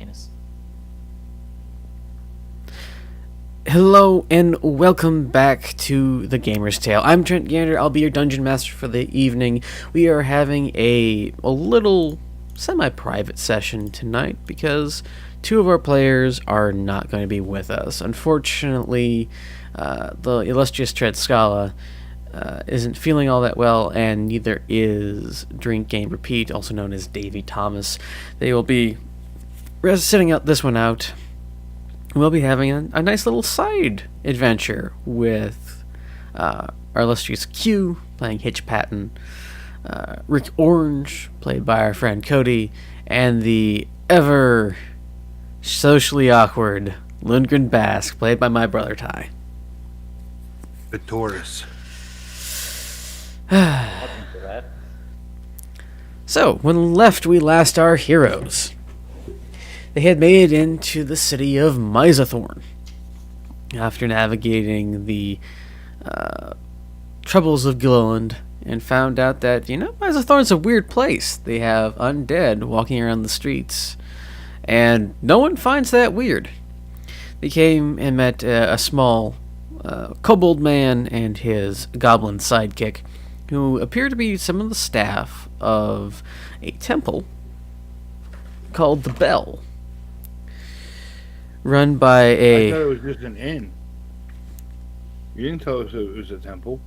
penis. Hello and welcome back to The Gamer's Tale. I'm Trent Gander. I'll be your dungeon master for the evening. We are having a little semi-private session tonight because two of our players are not going to be with us. Unfortunately, the illustrious Tread Scala isn't feeling all that well, and neither is Drink Game Repeat, also known as Davy Thomas. They will be sitting out this one out. We'll be having a nice little side adventure with our illustrious Q, playing Hitch Patton, Rick Orange, played by our friend Cody, and the ever socially awkward Lundgren Bask, played by my brother Ty. The Taurus. Welcome to that. So, when left we last our heroes, they had made it into the city of Misethorn after navigating the troubles of Gliland and found out that, Misethorn's a weird place. They have undead walking around the streets, and no one finds that weird. They came and met a small kobold man and his goblin sidekick, who appear to be some of the staff of a temple called the Bell, run by I thought it was just an inn. You didn't tell us it was a temple.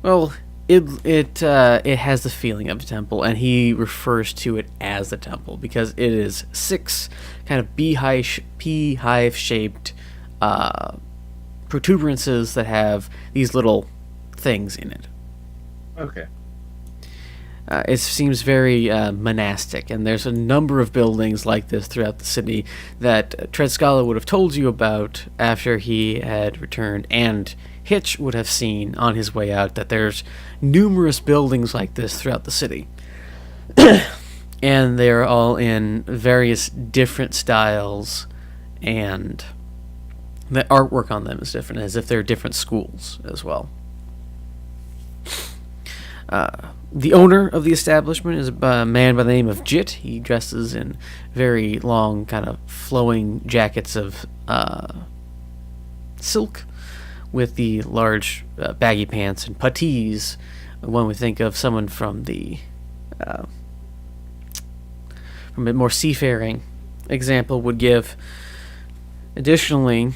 Well, it has the feeling of a temple, and he refers to it as the temple because it is 6 kind of beehive shaped protuberances that have these little things in it. Okay. It seems very monastic, and there's a number of buildings like this throughout the city that Tread Scala would have told you about after he had returned, and Hitch would have seen on his way out that there's numerous buildings like this throughout the city. And they're all in various different styles, and the artwork on them is different, as if they're different schools as well. The owner of the establishment is a man by the name of Jit. He dresses in very long, kind of flowing jackets of silk with the large baggy pants and puttees. One would think of someone from the from a more seafaring example would give. Additionally,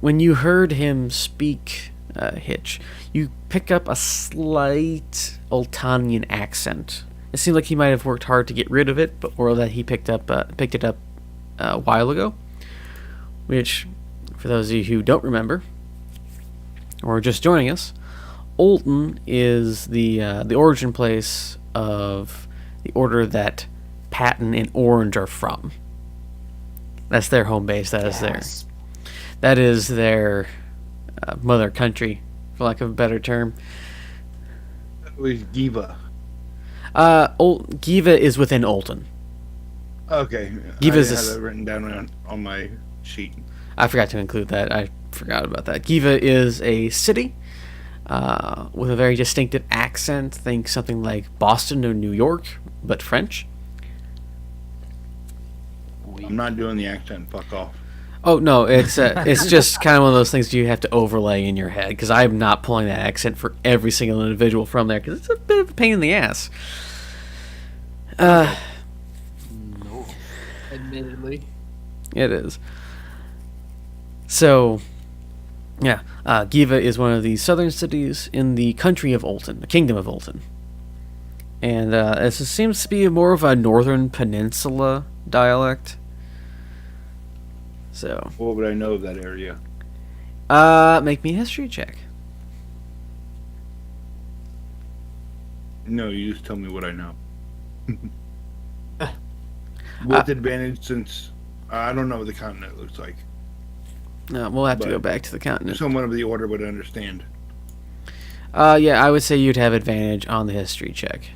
when you heard him speak, Hitch, you pick up a slight Oltanian accent. It seemed like he might have worked hard to get rid of it, or that he picked it up a while ago. Which, for those of you who don't remember, or are just joining us, Olton is the origin place of the order that Patton and Orange are from. That's their home base. That is their mother country, for lack of a better term. It was Giva. Giva is within Olton. Okay. Giva I is had it written down on my sheet. I forgot to include that. I forgot about that. Giva is a city with a very distinctive accent. Think something like Boston or New York, but French. I'm not doing the accent. Fuck off. Oh no, it's just kind of one of those things you have to overlay in your head, because I'm not pulling that accent for every single individual from there, because it's a bit of a pain in the ass. No, admittedly. It is. So, yeah, Giva is one of the southern cities in the country of Olton, the kingdom of Olton. And this seems to be more of a northern peninsula dialect. So, What would I know of that area? make me a history check. No, you just tell me what I know. With advantage, since I don't know what the continent looks like. We'll have to go back to the continent. Someone of the order would understand. Yeah, I would say you'd have advantage on the history check.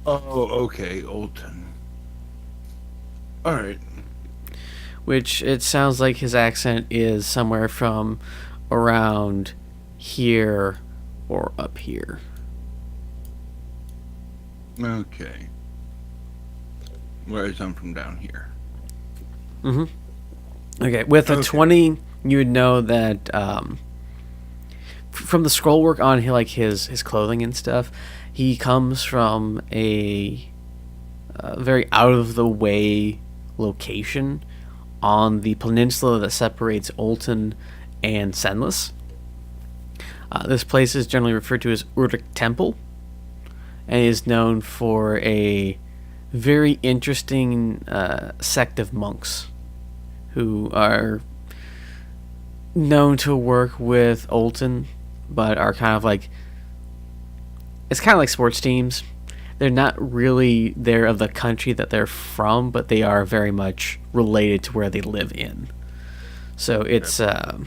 Oh, okay, Olton. Alright. Which, it sounds like his accent is somewhere from around here or up here. Okay. whereas I'm from down here. Okay, with a Okay. 20, you would know that from the scroll work on his clothing and stuff, he comes from a very out of the way location on the peninsula that separates Olton and Senlis. This place is generally referred to as Urdik Temple, and is known for a very interesting sect of monks who are known to work with Olton, but are kind of like, it's kind of like sports teams. They're not really there of the country that they're from, but they are very much related to where they live in. So it's So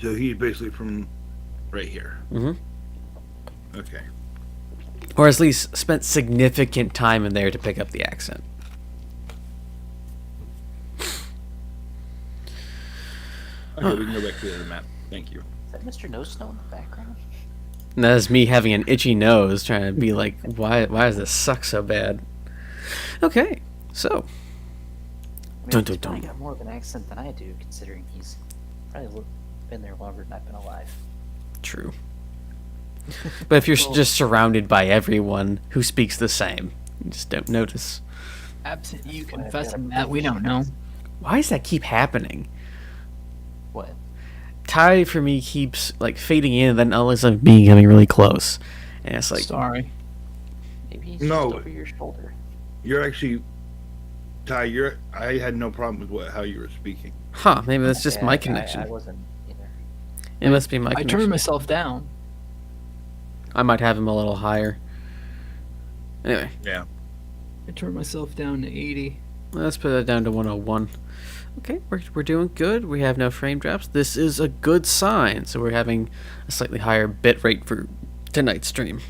he's basically from right here. Mhm. Okay. or at least spent significant time in there to pick up the accent. Okay, we can go back to the other map. Thank you. Is that Mr. No Snow in the background? And that is me having an itchy nose, trying to be like, why does this suck so bad? Okay, so I mean, Dun, he's dun, probably dun. got more of an accent than I do, considering he's probably been there longer than I've been alive. true. But if you're just surrounded by everyone who speaks the same, you just don't notice. Absent you Well, I've confessing got a that, we don't know. Why does that keep happening? What? Ty for me keeps like fading in, and then all of a sudden becoming really close, and it's like, Sorry. Maybe he's No. just over your shoulder. You're actually Ty. I had no problem with how you were speaking. huh? Maybe that's just Yeah, my I connection. wasn't either. It must be my I connection. turned myself down. I might have him a little higher. Anyway, Yeah. I turned myself down to 80. let's put that down to 101. Okay, we're doing good. We have no frame drops. This is a good sign. So we're having a slightly higher bit rate for tonight's stream.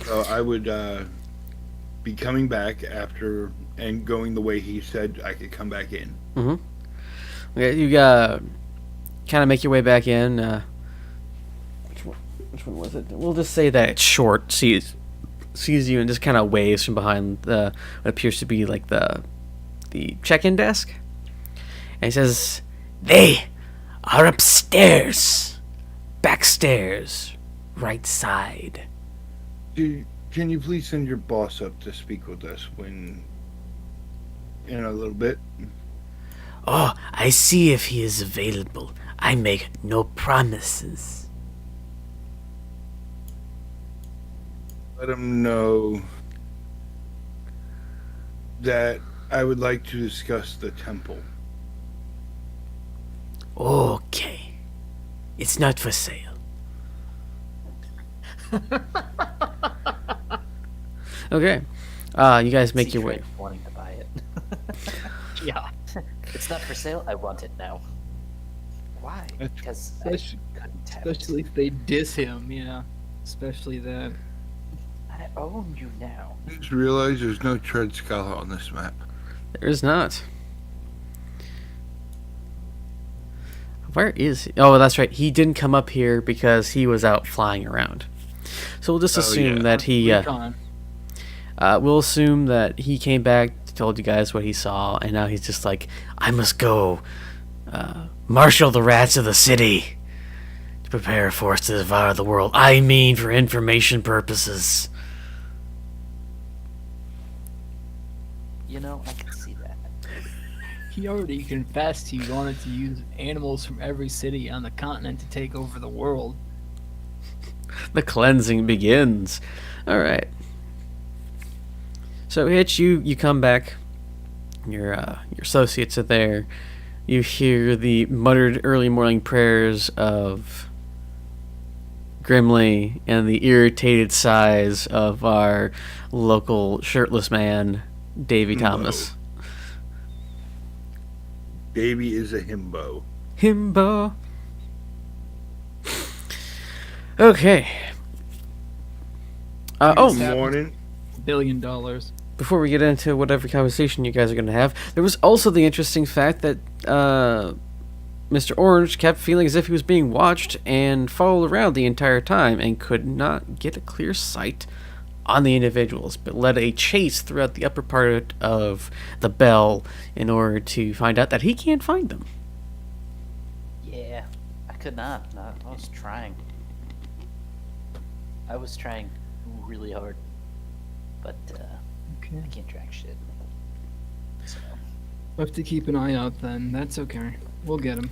So I would be coming back after and going the way he said I could come back in. Okay, you kind of make your way back in. Which one was it? We'll just say that it's short. Sees you and just kind of waves from behind what appears to be like the check-in desk. And he says, "They are upstairs, backstairs, right side." Can you please send your boss up to speak with us in a little bit? Oh, I see if he is available. I make no promises. Let him know that I would like to discuss the temple. Okay. It's not for sale. Okay. You guys make your way. Secret wanting to buy it. Yeah. It's not for sale. I want it now. Why? That's- Because I Especially, couldn't have it. especially if they diss him, yeah. Especially that. I own you now. Just realize there's no tread scholar on this map. There is not. Where is he? Oh, that's right. He didn't come up here because he was out flying around. So we'll just Oh, assume yeah. that he. Recon. We'll assume that he came back, told you guys what he saw, and now he's just like, I must go marshal the rats of the city to prepare a force to devour the world. I mean, for information purposes. You know, I can see that. He already confessed he wanted to use animals from every city on the continent to take over the world. The cleansing begins. All right. So Hitch, you come back. Your associates are there. You hear the muttered early morning prayers of Grimly and the irritated sighs of our local shirtless man, Davy Thomas. Davy is a himbo. Himbo. Okay. Oh, Yes. Morning. $1 billion. before we get into whatever conversation you guys are going to have, there was also the interesting fact that Mr. Orange kept feeling as if he was being watched and followed around the entire time and could not get a clear sight on the individuals, but led a chase throughout the upper part of the bell in order to find out that he can't find them. Yeah, I could not. No, I was trying. I was trying really hard, but Okay. I can't track shit. So, We'll have to keep an eye out then. That's okay. We'll get him.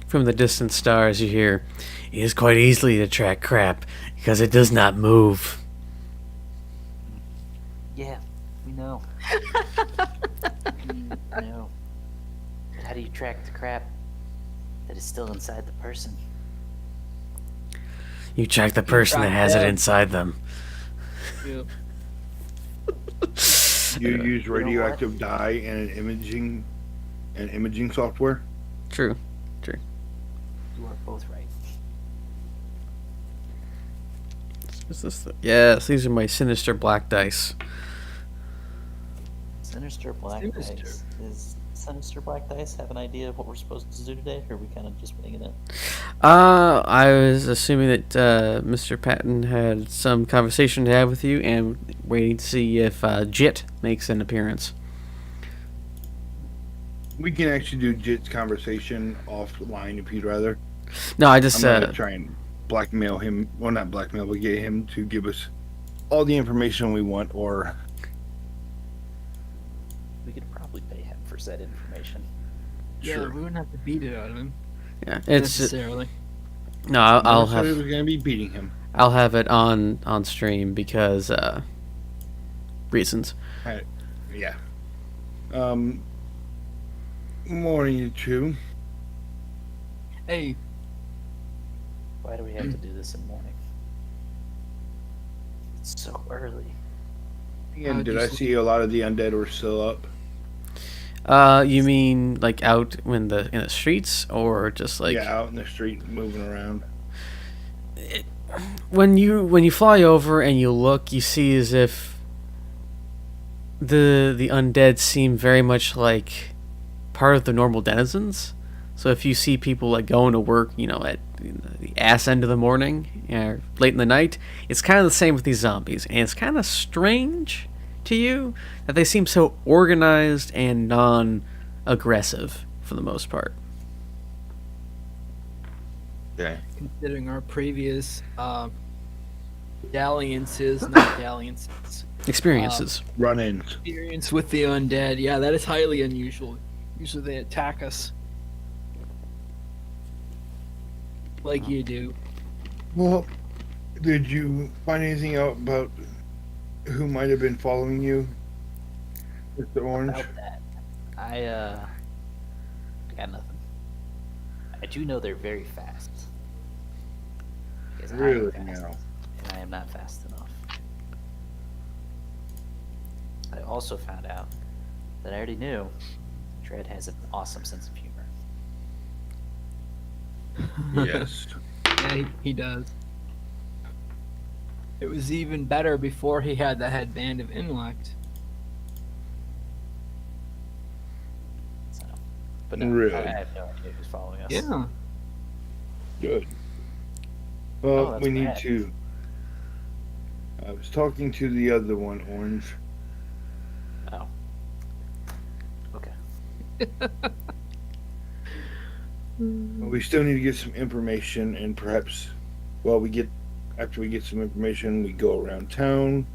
From the distant stars, you hear, "It is quite easily to track crap because it does not move." yeah, we know. We know. But how do you track the crap that is still inside the person? You track the person that has it inside them. Yep. You use what? radioactive dye and imaging software. True. True. You are both right. Is this yes, these are my sinister black dice. Sinister Black Sinister. Dice. Is Sinister Black Dice have an idea of what we're supposed to do today, or are we kind of just winging it? I was assuming that Mr. Patton had some conversation to have with you and waiting to see if Jit makes an appearance. We can actually do Jit's conversation offline if you'd rather. No, I I'm just gonna try and blackmail him. Well, not blackmail, but get him to give us all the information we want, or We could probably pay him for said information. Yeah, sure. we wouldn't have to beat it out of him yeah, it's necessarily. no. I'll So it have was gonna be beating him. I'll have it on stream because reasons. Yeah. Morning, you two. Hey, Why do we have to do this in the morning? It's so early. And did you I sleep? see a lot of the undead were still up? You mean like out in the streets or just like Yeah, out in the street, moving around. when you fly over and you look, you see as if the undead seem very much like part of the normal denizens. So if you see people like going to work, at the ass end of the morning or late in the night, it's kind of the same with these zombies, and it's kind of strange to you that they seem so organized and non-aggressive for the most part. Okay. considering our previous dalliances, not dalliances, Experiences. Run-ins. experience with the undead, yeah, that is highly unusual. Usually they attack us. Like you do. Well, did you find anything out about who might have been following you, Mr. Orange? About that, I got nothing. I do know they're very fast. Because I am Really fast, now? and I am not fast enough. I also found out that I already knew Dredd has an awesome sense of humor. Yes. Yeah, he does. It was even better before he had the headband of intellect. So, but no, Really? I have no idea who's following us. Yeah. Good. Oh, Well, that's we need bad. to. I was talking to the other one, Orange. Oh. Okay. We still need to get some information, and perhaps, after we get some information, we go around town,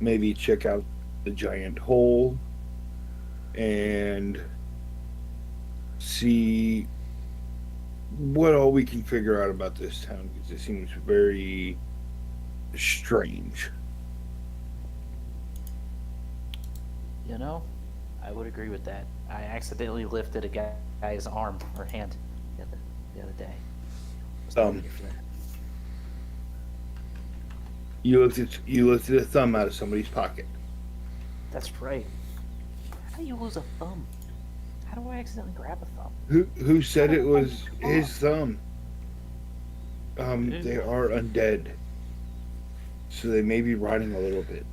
maybe check out the giant hole, and see what all we can figure out about this town, because it seems very strange. You know, I would agree with that. I accidentally lifted a guy's arm or hand the other day. Was not ready for that. You lifted a thumb out of somebody's pocket. That's right. How do you lose a thumb? How do I accidentally grab a thumb? Who said it was his thumb? They are undead, so they may be rotting a little bit.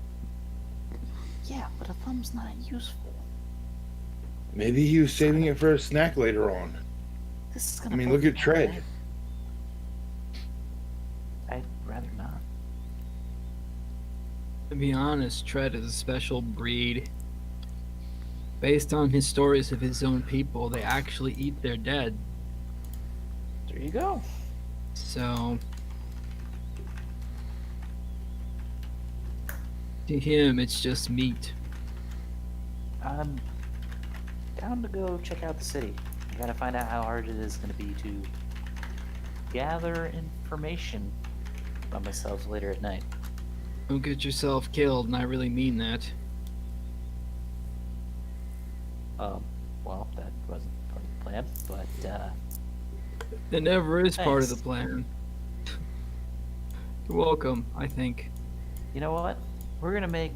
Yeah, but a thumb's not useful. Maybe he was saving it for a snack later on. This is gonna. I mean, bug look at me Tread. bad. I'd rather not. To be honest, Tread is a special breed. Based on his stories of his own people, they actually eat their dead. There you go. So, to him, it's just meat. I'm down to go check out the city. I gotta find out how hard it is gonna be to gather information about myself later at night. Don't get yourself killed, and I really mean that. Well, that wasn't part of the plan, but, It never is part of the Thanks. plan. You're welcome, I think. you know what? We're gonna make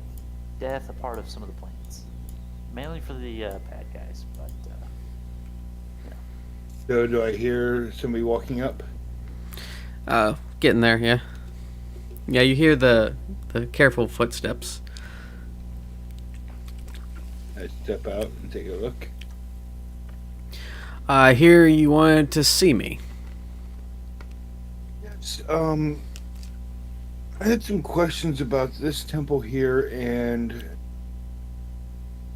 death a part of some of the plans. Mainly for the, bad guys, but, So do I hear somebody walking up? Getting there, yeah. Yeah, you hear the careful footsteps. I step out and take a look. I hear you wanted to see me. Yes. I had some questions about this temple here and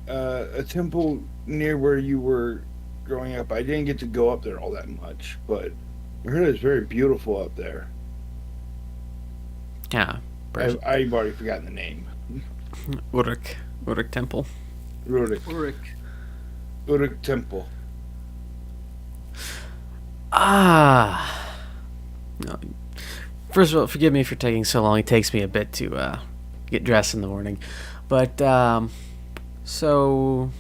a temple near where you were growing up. I didn't get to go up there all that much, but I heard it's very beautiful up there. Yeah, I've already forgotten the name. Uruk Temple. Uruk Temple. Ah. No. First of all, forgive me for taking so long. It takes me a bit to get dressed in the morning. But so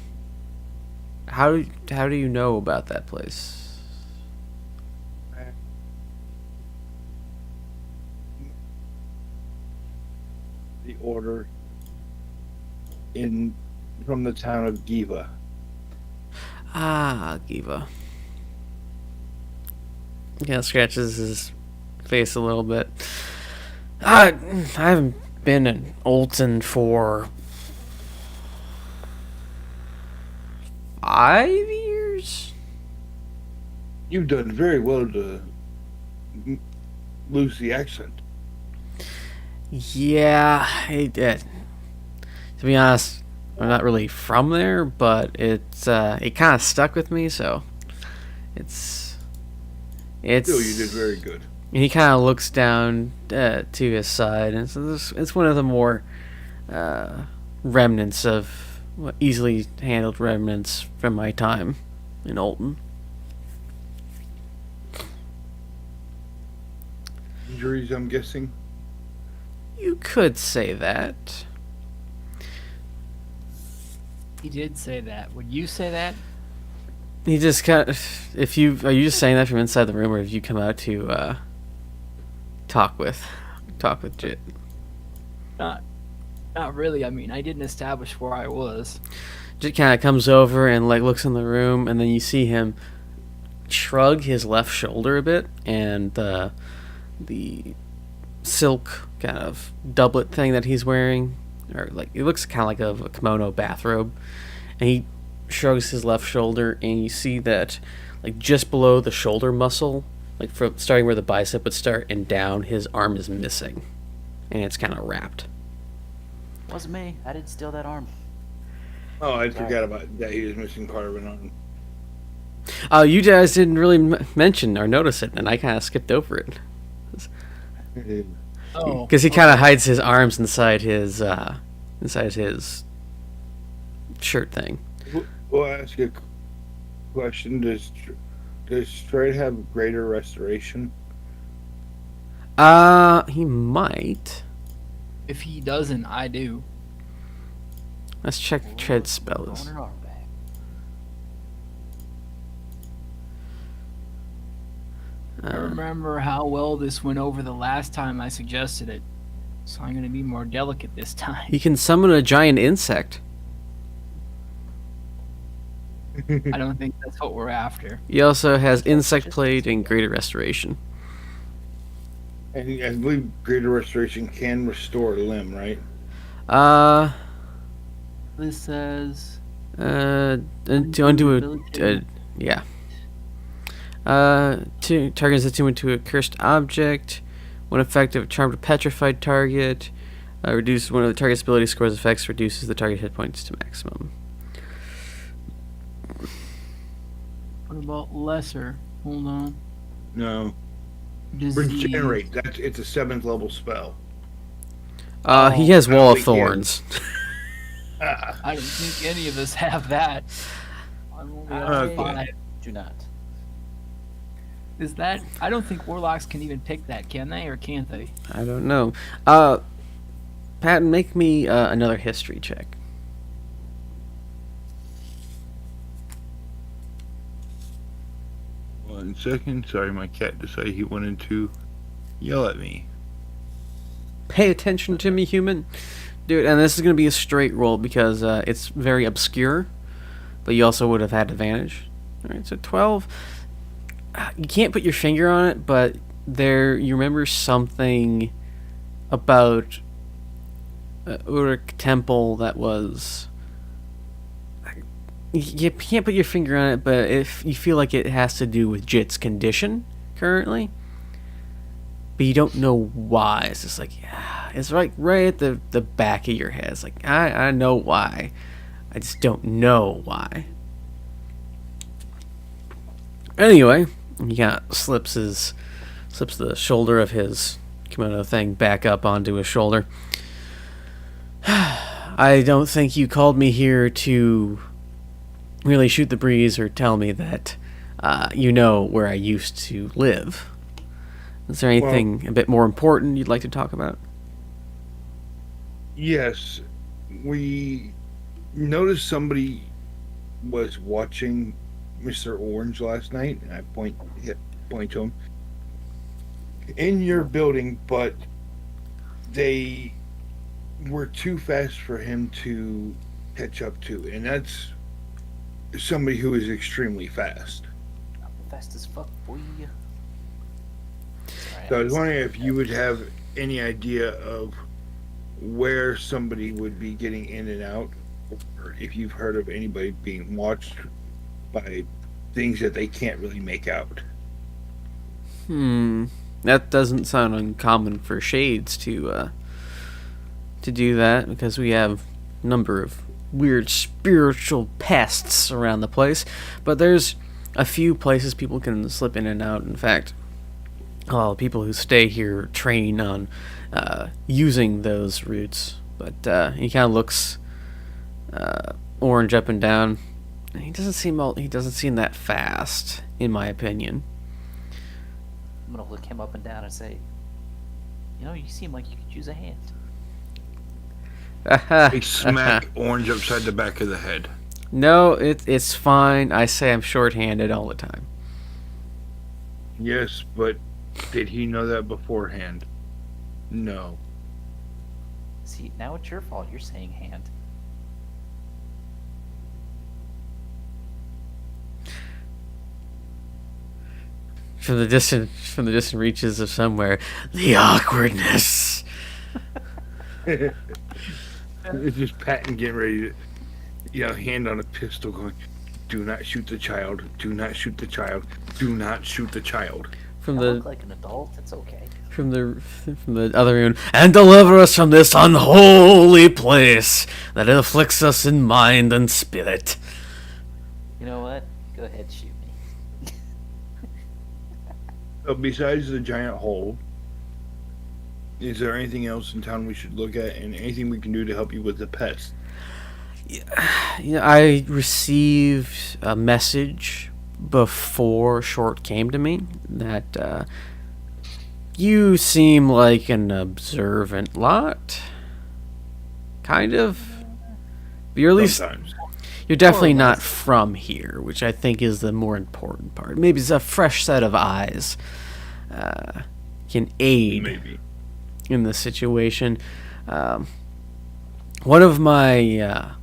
how do you know about that place? The order from the town of Giva. Ah, Giva. Yeah, scratches his face a little bit. I haven't been in Olton for 5 years. You've done very well to lose the accent. Yeah, I did. To be honest, I'm not really from there, but it kind of stuck with me, so it's. Still, you did very good. And he kind of looks down to his side, and so it's one of the more remnants of easily handled remnants from my time in Olton. Injuries, I'm guessing. You could say that. He did say that. Would you say that? He just kind of. Are you just saying that from inside the room, or have you come out to talk with Jit? Not really. I mean, I didn't establish where I was. Jit kind of comes over and like looks in the room, and then you see him shrug his left shoulder a bit, and the silk kind of doublet thing that he's wearing, or like it looks kind of like a kimono bathrobe, and he shrugs his left shoulder, and you see that like just below the shoulder muscle, like from starting where the bicep would start and down, his arm is missing, and it's kind of wrapped. wasn't me. I didn't steal that arm. Oh, I forgot about that. He was missing part of an arm. You guys didn't really mention or notice it, and I kind of skipped over it Oh, because he kind of hides his arms inside his shirt thing. Well, I'll ask you a question. Does Stride have greater restoration? He might. if he doesn't, I do. Let's check Tread spells. Throwing an arm back. I remember how well this went over the last time I suggested it, so I'm going to be more delicate this time. He can summon a giant insect. I don't think that's what we're after. He also has insect plate and greater restoration. And I believe greater restoration can restore a limb, right? This says To undo yeah. Targets attuned to a cursed object. When effective, charm to petrified target. Reduce one of the target's ability scores effects, reduces the target hit points to maximum. What about lesser? Hold on. No. Disease. Regenerate. It's a 7th level spell. He has Wall of we can. Thorns. I don't think any of us have that. I'm only at Okay. 5. Do not. Is that? I don't think warlocks can even pick that, can they? Or can't they? I don't know. Patton, make me another history check. One second. Sorry, my cat decided he wanted to yell at me. Pay attention to me, human. Dude, and this is going to be a straight roll because it's very obscure, but you also would have had advantage. Alright, so 12. You can't put your finger on it, but you remember something about Uruk Temple that was... You can't put your finger on it, but if you feel like it has to do with Jit's condition currently, but you don't know why. It's just like, it's right at the back of your head. It's like, I know why. I just don't know why. Anyway, he slips the shoulder of his kimono thing back up onto his shoulder. I don't think you called me here to really shoot the breeze or tell me that you know where I used to live. Is there anything a bit more important you'd like to talk about? Yes. We noticed somebody was watching Mr. Orange last night, and I point to him in your building, but they were too fast for him to catch up to, and that's somebody who is extremely fast. I'm fast as fuck, boy. Sorry, So I was wondering if you would have any idea of where somebody would be getting in and out, or if you've heard of anybody being watched by things that they can't really make out. That doesn't sound uncommon for Shades to do that, because we have a number of weird spiritual pests around the place. But there's a few places people can slip in and out. In fact, all the people who stay here train on using those routes. But he kind of looks Orange up and down. He doesn't seem that fast, in my opinion. I'm gonna look him up and down and say, you seem like you could use a hand. They smack Orange upside the back of the head. No, it's fine. I say I'm short-handed all the time. Yes, but did he know that beforehand? No. See, now it's your fault. You're saying hand. From the distant reaches of somewhere, the awkwardness. It's just Patton getting ready to, hand on a pistol going, do not shoot the child, do not shoot the child, do not shoot the child. I look like an adult. It's okay. From the other room, and deliver us from this unholy place that afflicts us in mind and spirit. You know what? Go ahead, shoot me. So besides the giant hole, is there anything else in town we should look at, and anything we can do to help you with the pest? I received a message before Short came to me that you seem like an observant lot. Kind of. But you're at least... Sometimes. You're definitely not from here, which I think is the more important part. Maybe it's a fresh set of eyes can aid Maybe. in this situation. One of my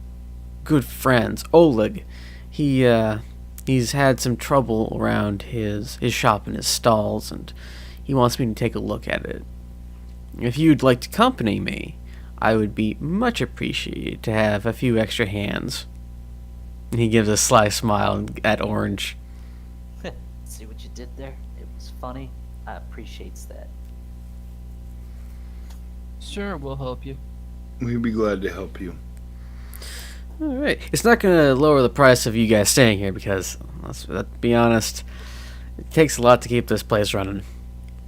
good friends, Oleg, he's had some trouble around his shop and his stalls, and he wants me to take a look at it. If you'd like to accompany me, I would be much appreciated to have a few extra hands. And he gives a sly smile at Orange. See what you did there? It was funny. I appreciates that. Sure, we'll help you. We'd be glad to help you. All right. It's not going to lower the price of you guys staying here because, let's be honest, it takes a lot to keep this place running.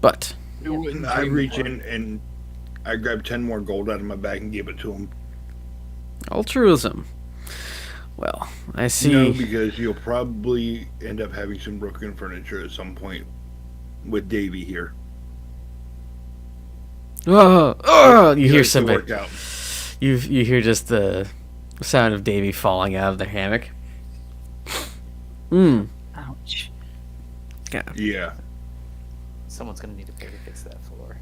But We wouldn't I dream reach for it. in and I grab 10 more gold out of my bag and give it to him. altruism. Well, I see. No, because you'll probably end up having some broken furniture at some point with Davy here. Oh, you hear Likes to somebody. work out. You hear just the sound of Davy falling out of the hammock. Ouch. Yeah. Someone's gonna need to pay to fix that floor.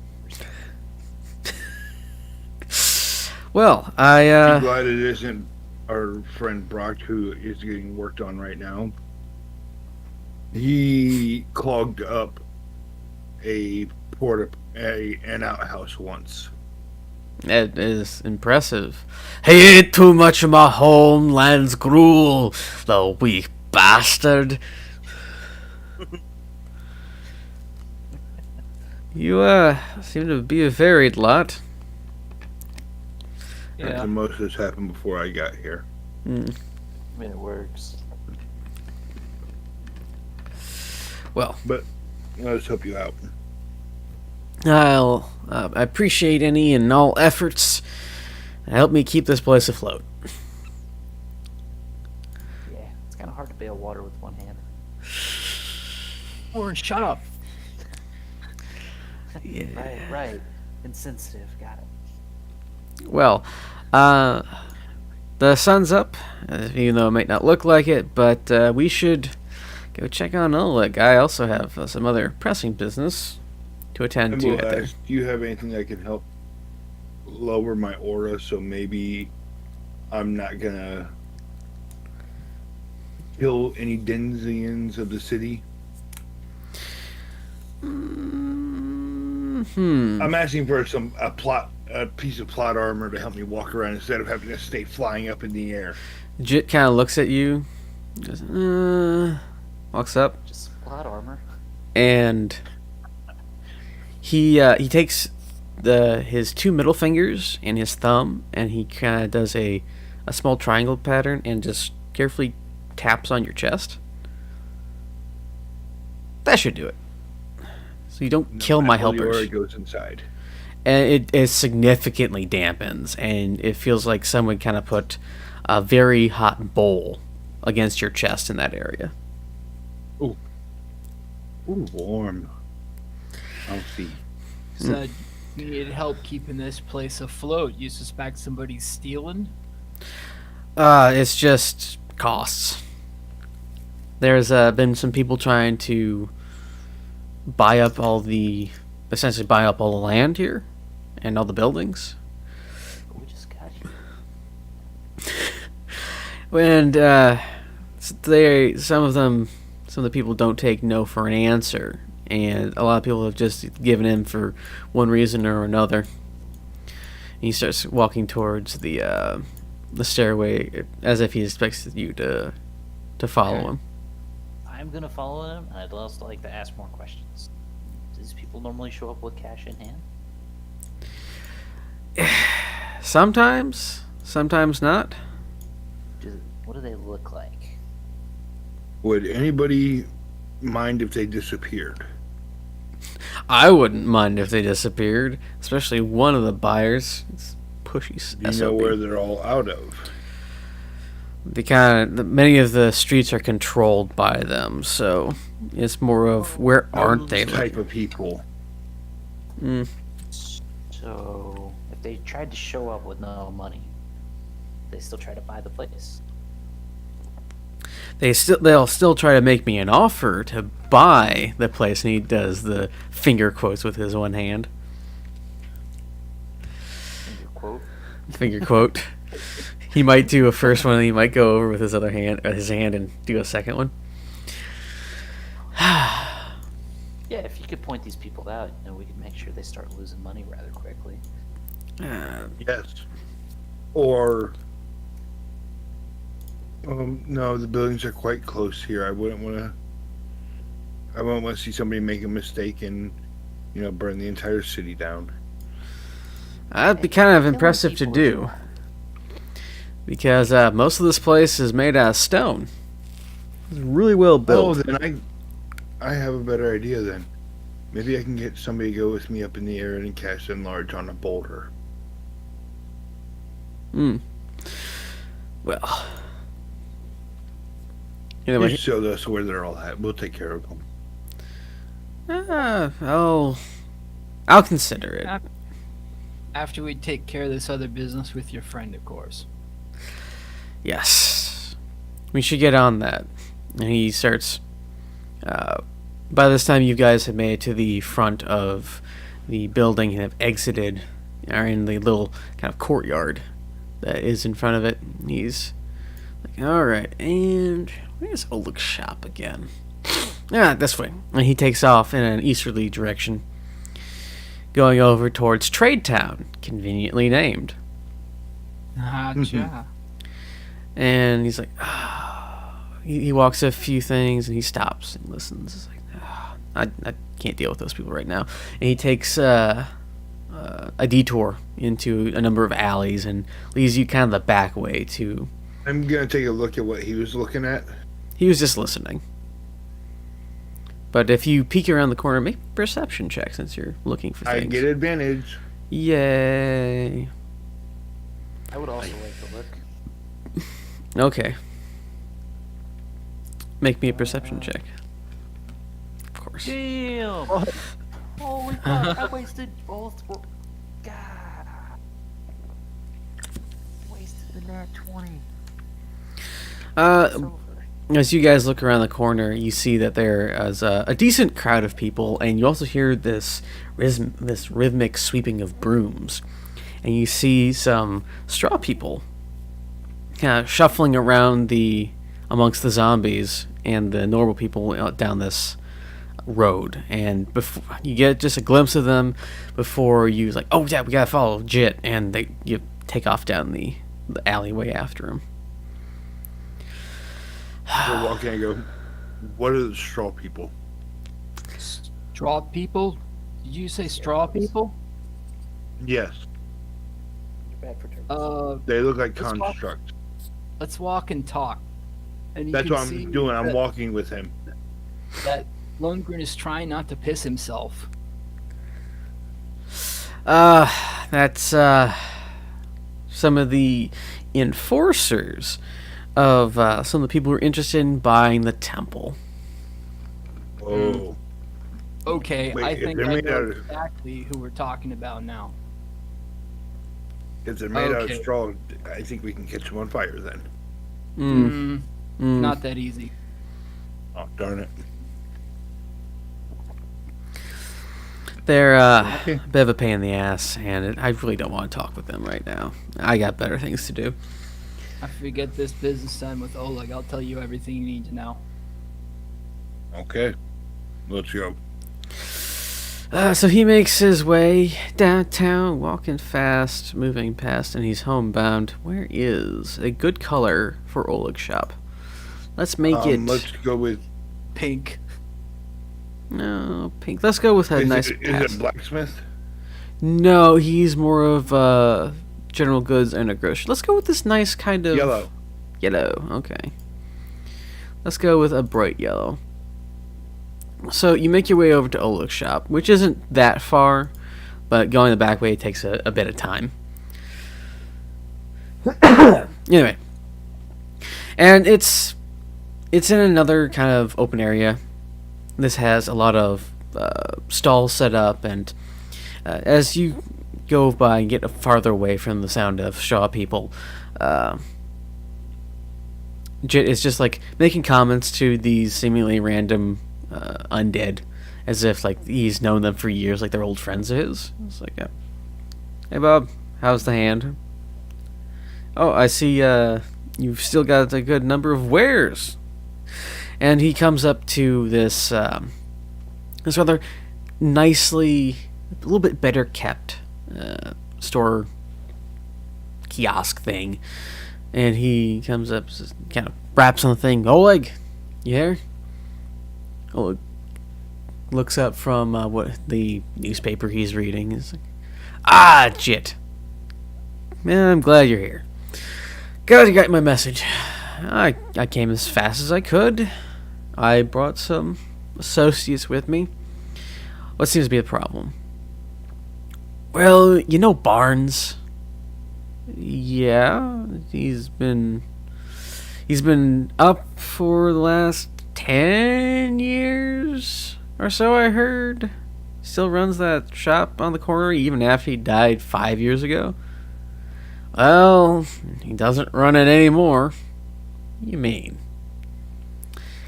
Well, I'm glad it isn't our friend Brock who is getting worked on right now. He clogged up an outhouse once. It is impressive. He ate too much of my homeland's gruel, the weak bastard. You, seem to be a varied lot. That's Yeah. the most that's happened before I got here. I mean, it works. Well, But let's help you out. I appreciate any and all efforts to help me keep this place afloat. Yeah, it's kind of hard to bail water with one hand. Or shut up. Right. Insensitive. Got it. Well, the sun's up, even though it might not look like it, but we should go check on Oleg. I also have some other pressing business to attend And to we'll out there. ask, do you have anything that can help lower my aura so maybe I'm not gonna kill any denizens of the city? I'm asking for a piece of plot armor to help me walk around instead of having to stay flying up in the air. Jit kind of looks at you, goes, walks up, Just plot armor. and he takes his two middle fingers and his thumb, and he kind of does a small triangle pattern and just carefully taps on your chest. That should do it. So you don't kill my Holy helpers. aura goes inside. And it significantly dampens, and it feels like someone kind of put a very hot bowl against your chest in that area. Ooh, warm. I'll see. Said you needed help keeping this place afloat. You suspect somebody's stealing? It's just costs. There's been some people trying to essentially buy up all the land here and all the buildings. We just got you. And some of the people don't take no for an answer, and a lot of people have just given in for one reason or another. And he starts walking towards the stairway as if he expects you to follow him. I'm gonna follow him, and I'd also like to ask more questions. Do these people normally show up with cash in hand? Sometimes not. What do they look like? Would anybody mind if they disappeared? I wouldn't mind if they disappeared, especially one of the buyers. It's pushy. Do you know where they're all out of? Many of the streets are controlled by them, so it's more of where aren't they? Those type of people. So, if they tried to show up with no money, they still try to buy the place. They'll still try to make me an offer to buy the place, and he does the finger quotes with his one hand. Finger quote. Finger quote. He might do a first one, and he might go over with his other hand, and do a second one. Yeah, if you could point these people out, we could make sure they start losing money rather quickly. Yes. Or, no, the buildings are quite close here. I wouldn't want to see somebody make a mistake and, burn the entire city down. That'd be kind of Killing impressive to people is do. wrong. Because most of this place is made out of stone. It's really well Oh, built. then I have a better idea then. Maybe I can get somebody to go with me up in the air and cast enlarge on a boulder. Well. Anyway, Just show us where they're all at. We'll take care of them. I'll consider it. After we take care of this other business with your friend, of course. Yes. We should get on that. And he starts... by this time, you guys have made it to the front of the building and have exited, are in the little kind of courtyard that is in front of it. He's like, alright, and where's Oleg's shop again? This way. And he takes off in an easterly direction, going over towards Trade Town, conveniently named. Gotcha. And he's like, he walks a few things and he stops and listens. He's like, I can't deal with those people right now. And he takes a detour into a number of alleys and leads you kind of the back way to... I'm going to take a look at what he was looking at. He was just listening. But if you peek around the corner, make a perception check since you're looking for I things. get advantage. Yay. I would also like to look. Okay. Make me a perception check. Of course. Damn! Holy fuck! I wasted both. God. Wasted the nat 20. It's over. As you guys look around the corner, you see that there is a decent crowd of people, and you also hear this rhythmic sweeping of brooms. And you see some straw people kind of shuffling around amongst the zombies and the normal people down this road. And before you get just a glimpse of them, before you like, oh yeah, we gotta follow Jit, and you take off down the alleyway after him. We're walking and go, what are the straw people? Straw people? Did you say straw people? Yes. You're bad for terms. They look like Let's walk- constructs. Let's walk and talk. And you That's can what see I'm doing. I'm that- walking with him. That Lundgren is trying not to piss himself. That's some of the enforcers of some of the people who are interested in buying the temple. Oh. Okay, Wait, I if think they're I made know out of- exactly who we're talking about now. If they're made out of Okay. straw, I think we can catch them on fire then. Not that easy. Oh, darn it. They're Okay. a bit of a pain in the ass, and I really don't want to talk with them right now. I got better things to do. After we get this business done with Oleg, I'll tell you everything you need to know. Okay. Let's go. So he makes his way downtown, walking fast, moving past, and he's homebound. Where is a good color for Oleg's shop? Let's make it... Let's go with... Pink. No, pink. Let's go with a Is nice... it a blacksmith? No, he's more of general goods and a grocery. Let's go with this nice kind of... Yellow. Yellow, okay. Let's go with a bright yellow. So you make your way over to Oleg's shop, which isn't that far, but going the back way takes a bit of time. Anyway. And it's in another kind of open area. This has a lot of stalls set up, and as you go by and get farther away from the sound of straw people, Jit is just like making comments to these seemingly random undead, as if like he's known them for years, like they're old friends of his. It's like, hey Bob, how's the hand? Oh, I see you've still got a good number of wares. And he comes up to this this rather nicely, a little bit better kept store kiosk thing, and he comes up, kind of raps on the thing. Oleg, you here? Oleg looks up from what the newspaper he's reading. He's like, Ah, jit. Man, I'm glad you're here. Glad you got my message. I came as fast as I could. I brought some associates with me. What seems to be the problem? Well, you know Barnes? Yeah, he's been up for the last 10 years or so, I heard. Still runs that shop on the corner even after he died 5 years ago. Well, he doesn't run it anymore. You mean?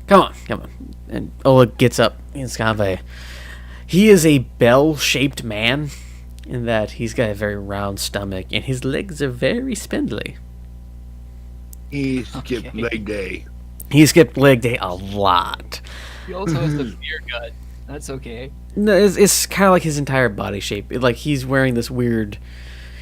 Come on. And Oleg gets up. He is a bell-shaped man in that he's got a very round stomach and his legs are very spindly. He skipped leg day. He skipped leg day a lot. He also has the beer gut. That's okay. No, it's kind of like his entire body shape. He's wearing this weird.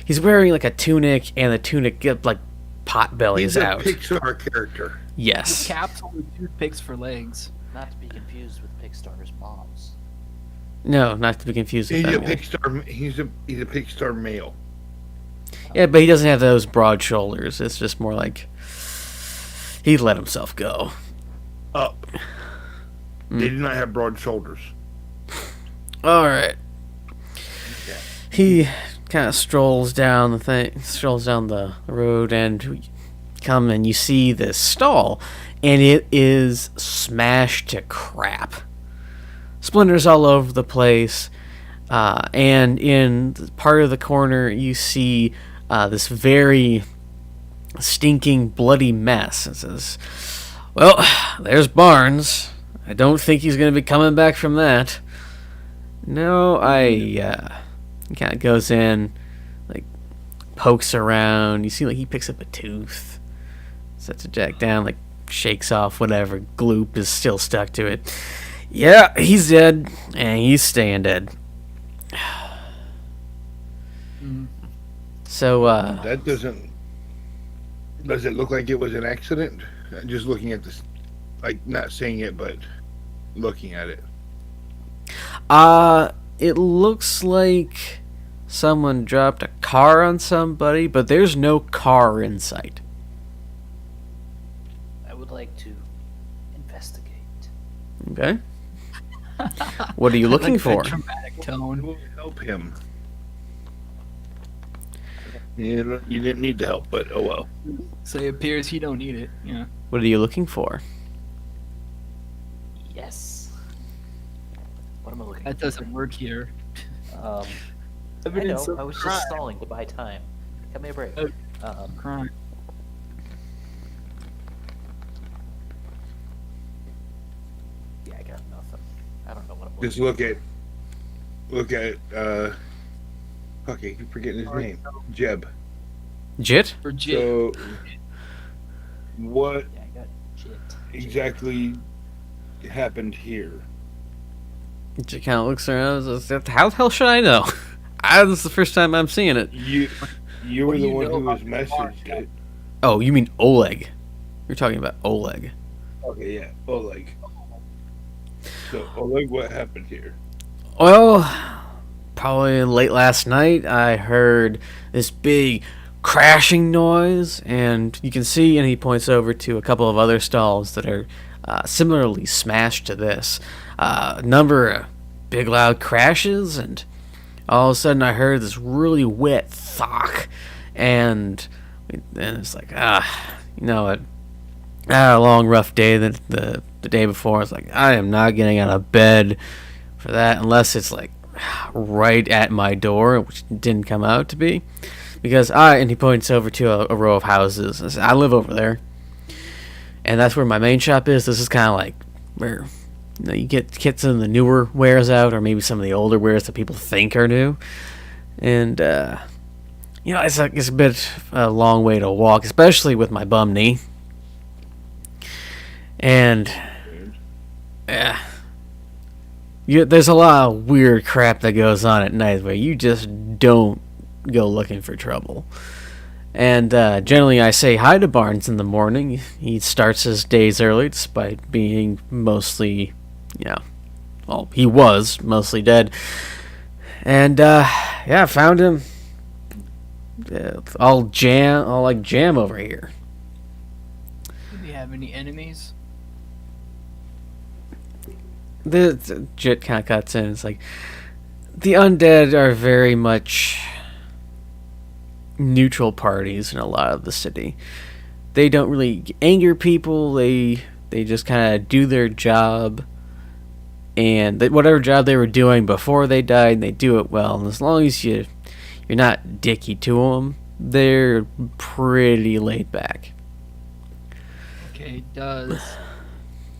He's wearing like a tunic, and the tunic like pot belly is out. He's a Pixar character. Yes. The capsule with toothpicks for legs. Not to be confused with Pixar's moms. No, not to be confused with He's a that. Pixar. He's a Pixar male. Yeah, but he doesn't have those broad shoulders. It's just more like he let himself go. Up. They do not have broad shoulders. All right. He kind of strolls down the road, and you come and you see this stall, and it is smashed to crap. Splinters all over the place, and in part of the corner you see this very stinking, bloody mess. It says, "Well, there's Barnes. I don't think he's going to be coming back from that." No, he kind of goes in, like, pokes around. You see, like, he picks up a tooth, sets it back down, like, shakes off whatever gloop is still stuck to it. Yeah, he's dead, and he's staying dead. So, That doesn't. Does it look like it was an accident? Just looking at this, like, not saying it, but looking at it. it looks like someone dropped a car on somebody, but there's no car in sight. I would like to investigate. Okay. What are you looking for? Dramatic tone. We'll help him. You didn't need the help, but oh well. So it appears he don't need it. Yeah. What are you looking for? Yes. What am I looking That doesn't work here. I Evidence know, of I was crime. just stalling to buy time. Cut me a break. Crime. Yeah, I got nothing. I don't know what I'm Just looking look at okay, I keep forgetting his name. Jeb. Jit? For Jim. So what Yeah, I got shit. exactly happened here? Jit kind of looks around. And says, how the hell should I know? This is the first time I'm seeing it. You were What do the you one know who about was the messaged bar? it. Oh, you mean Oleg? You're talking about Oleg. Okay, yeah, Oleg. So Oleg, what happened here? Well, probably late last night, I heard this big crashing noise, and you can see, and he points over to a couple of other stalls that are similarly smashed to this. Number of big loud crashes, and all of a sudden I heard this really wet thok, and it's like, you know what? I had a long, rough day the day before. It's like, I am not getting out of bed for that unless it's like right at my door, which didn't come out to be. Because and he points over to a row of houses. I said, I live over there. And that's where my main shop is. This is kind of like where you get some of the newer wares out, or maybe some of the older wares that people think are new. And, it's a bit a long way to walk, especially with my bum knee. And, yeah. There's a lot of weird crap that goes on at night where you just don't go looking for trouble. And generally I say hi to Barnes in the morning. He starts his days early despite being mostly, he was mostly dead. And yeah, I found him. All like jam over here. Do you have any enemies? The Jit kind of cuts in. It's like the undead are very much neutral parties in a lot of the city. They don't really anger people. They just kind of do their job, and whatever job they were doing before they died, they do it well. And as long as you're not dicky to them, they're pretty laid back. Okay,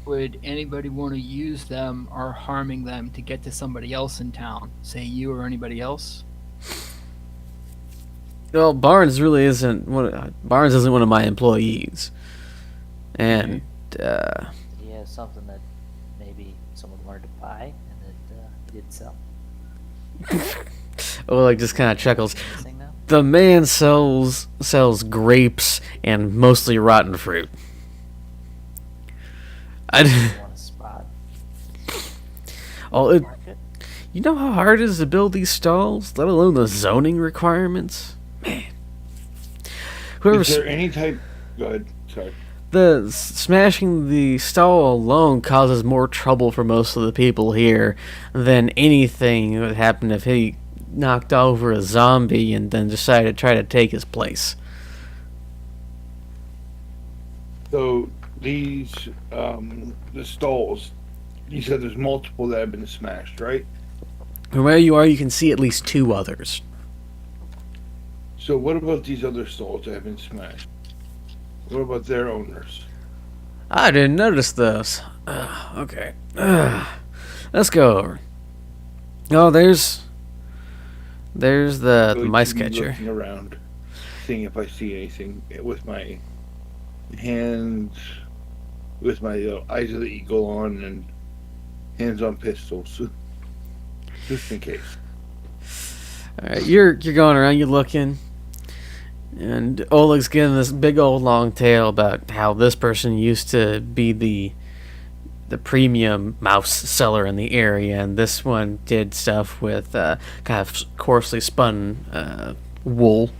would anybody want to use them or harming them to get to somebody else in town? Say you or anybody else? Well, Barnes isn't one of my employees, and He has something that maybe someone wanted to buy and that he did sell. Oleg just kind of chuckles. Anything now? The man sells grapes and mostly rotten fruit. You want a spot? Oh, Market? you know how hard it is to build these stalls, let alone the zoning requirements? Man. Is there any type... Go ahead. Sorry. Smashing the stall alone causes more trouble for most of the people here than anything that would happen if he knocked over a zombie and then decided to try to take his place. So these, the stalls, you said there's multiple that have been smashed, right? From where you are, you can see at least 2 others. So what about these other stalls that have been smashed? What about their owners? I didn't notice those. Okay. Let's go over. Oh, there's the mice catcher. Looking around, seeing if I see anything with my hands, with my eyes of the eagle on and hands on pistols, just in case. All right, you're going around, you're looking, and Oleg's giving this big old long tale about how this person used to be the premium mouse seller in the area, and this one did stuff with kind of coarsely spun wool.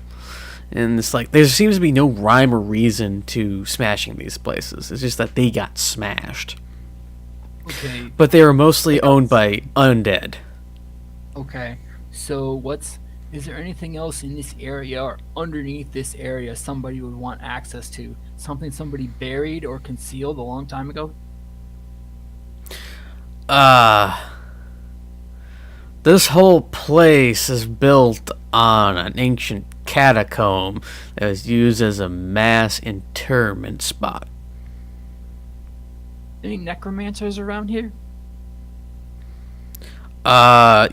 And it's like there seems to be no rhyme or reason to smashing these places. It's just that they got smashed. Okay. But they were mostly owned by undead. Okay. So is there anything else in this area or underneath this area somebody would want access to? Something somebody buried or concealed a long time ago? This whole place is built on an ancient catacomb that was used as a mass interment spot. Any necromancers around here? How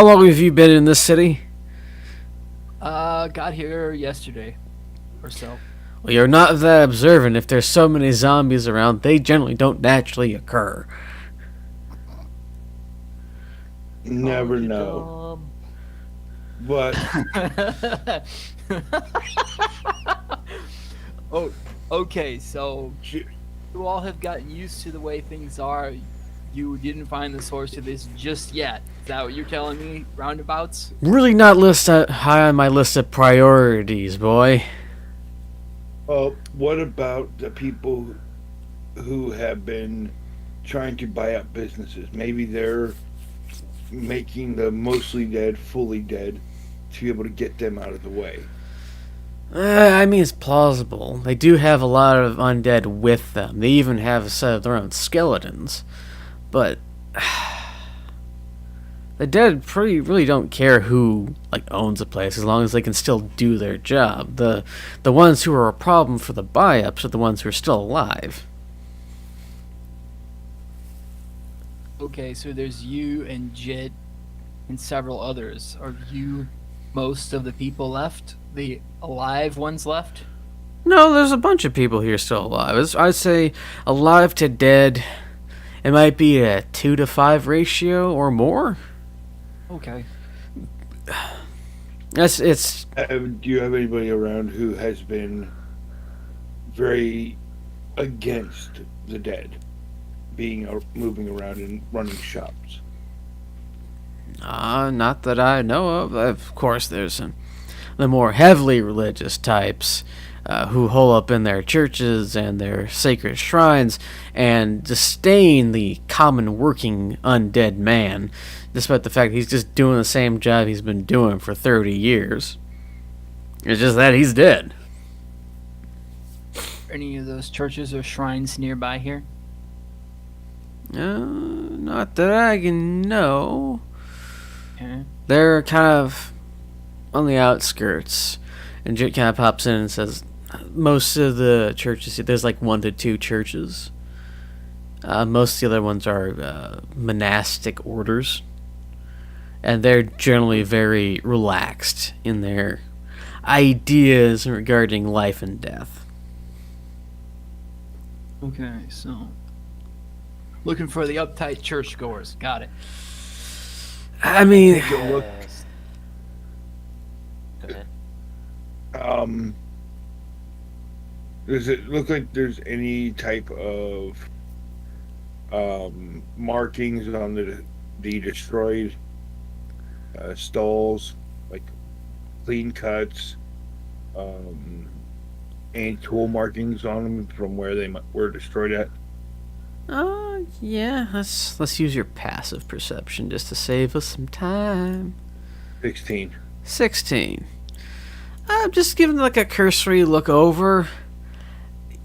long have you been in this city? Got here yesterday or so. Well, you're not that observant. If there's so many zombies around, they generally don't naturally occur. Never Oh, you know. dumb. But Oh, okay. So you all have gotten used to the way things are. You didn't find the source to this just yet. Is that what you're telling me, roundabouts? Really not high on my list of priorities, boy. what about the people who have been trying to buy up businesses? Maybe they're making the mostly dead fully dead to be able to get them out of the way. I mean, it's plausible. They do have a lot of undead with them. They even have a set of their own skeletons. But the dead really don't care who owns a place as long as they can still do their job. The ones who are a problem for the buy-ups are the ones who are still alive. Okay, so there's you and Jit and several others. Are you most of the people left? The alive ones left? No, there's a bunch of people here still alive. I'd say alive to dead, it might be a 2 to 5 ratio or more. Okay. It's Do you have anybody around who has been very against the dead moving around and running shops? Not that I know of. Of course, there's the more heavily religious types who hole up in their churches and their sacred shrines and disdain the common working undead man, despite the fact he's just doing the same job he's been doing for 30 years. It's just that he's dead. Any of those churches or shrines nearby here? Not that I can know. Okay. They're kind of on the outskirts. And Jit kind of pops in and says, most of the churches, there's like 1 to 2 churches. Most of the other ones are monastic orders. And they're generally very relaxed in their ideas regarding life and death. Okay, so looking for the uptight churchgoers. Got it. I mean, Go look. Go ahead. Does it look like there's any type of markings on the destroyed stalls, like clean cuts, any tool markings on them from where they were destroyed at? yeah, let's use your passive perception just to save us some time. 16. 16. I'm just giving like a cursory look over.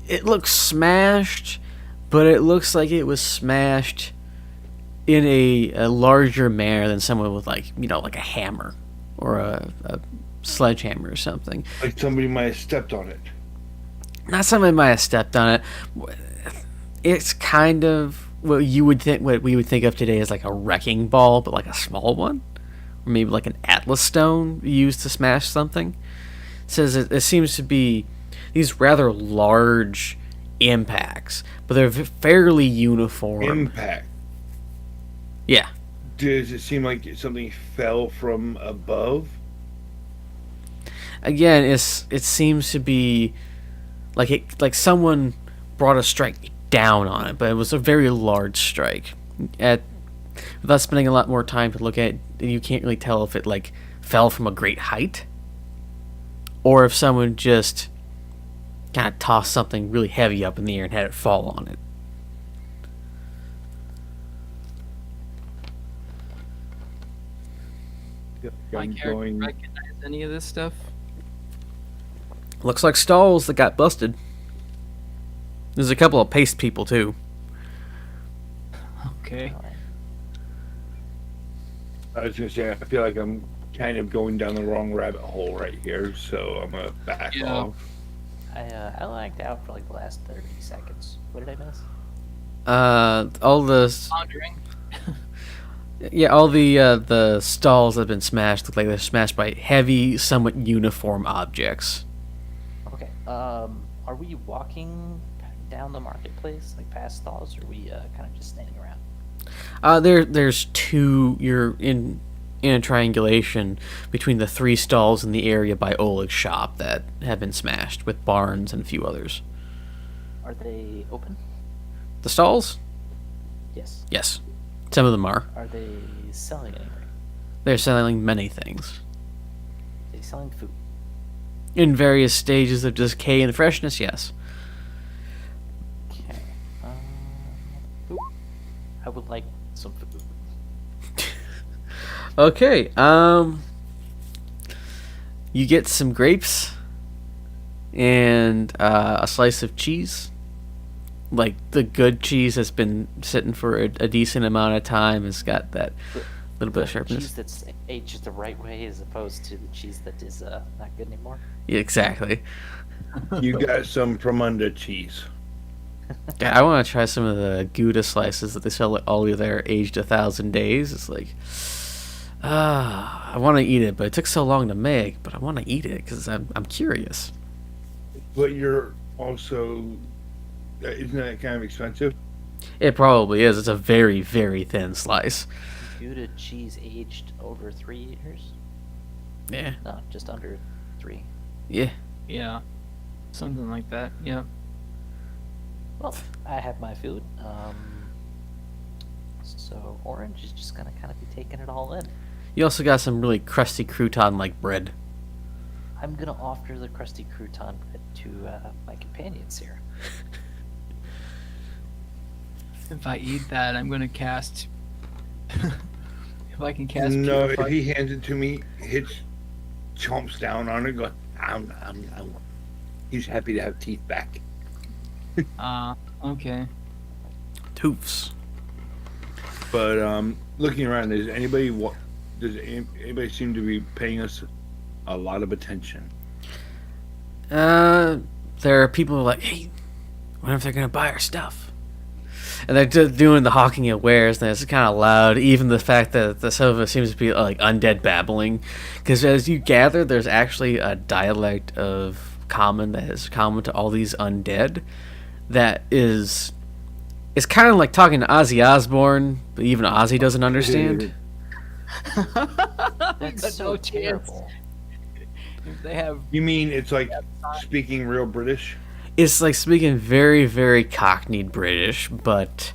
It looks smashed, but it looks like it was smashed in a larger manner than someone with like a hammer or a sledgehammer or something. Like somebody might have stepped on it. Not somebody might have stepped on it. It's kind of what we would think of today as like a wrecking ball, but like a small one, or maybe like an atlas stone used to smash something. It says it seems to be these rather large impacts, but they're fairly uniform. Impact. Yeah. Does it seem like something fell from above? Again, it seems to be like someone brought a strike down on it, but it was a very large strike. Without spending a lot more time to look at it, you can't really tell if it like fell from a great height, or if someone just kind of tossed something really heavy up in the air and had it fall on it. My I'm character going. recognize any of this stuff? Looks like stalls that got busted. There's a couple of paste people too. Okay. I was gonna say, I feel like I'm kind of going down the wrong rabbit hole right here, so I'm gonna back Yeah. off. I lagged out for like the last 30 seconds. What did I miss? All the Pondering. all the stalls that have been smashed look like they're smashed by heavy, somewhat uniform objects. Okay. Are we walking down the marketplace, like past stalls, or are we kind of just standing around? There's two. You're in a triangulation between the 3 stalls in the area by Oleg's shop that have been smashed, with barns and a few others. Are they open? The stalls? Yes. Yes. Some of them are. Are they selling anything? They're selling many things. Are they selling food? In various stages of decay and freshness, yes. Okay. Food. I would like some food. Okay, you get some grapes and a slice of cheese. Like, the good cheese has been sitting for a decent amount of time. It's got that little bit of sharpness. Cheese that's aged the right way as opposed to the cheese that is not good anymore. Yeah, exactly. You got some Promunda cheese. Yeah, I want to try some of the Gouda slices that they sell at all of their aged 1,000 days. It's like, I want to eat it, but it took so long to make. But I want to eat it because I'm curious. But you're also, isn't that kind of expensive? It probably is. It's a very, very thin slice. Gouda cheese aged over 3 years? Yeah. No, just under 3. Yeah. Yeah. Something like that. Yeah. Well, I have my food. So Orange is just gonna kind of be taking it all in. You also got some really crusty crouton-like bread. I'm gonna offer the crusty crouton bread to my companions here. If I eat that, I'm gonna cast. If I can cast. No, Purify- if he hands it to me, chomps down on it, going, "Ow, ow, ow." He's happy to have teeth back. Okay. Toofs. But looking around, does anybody seem to be paying us a lot of attention? There are people who are like, hey, wonder if they're gonna buy our stuff. And they're doing the hawking of wares, and it's kind of loud. Even the fact that some of it seems to be like undead babbling, because as you gather, there's actually a dialect of common that is common to all these undead. That is, it's kind of like talking to Ozzy Osbourne, but even Ozzy doesn't understand. That's Got so no chance. terrible. If they have. You mean it's like speaking real British? It's like speaking very, very cockneyed British, but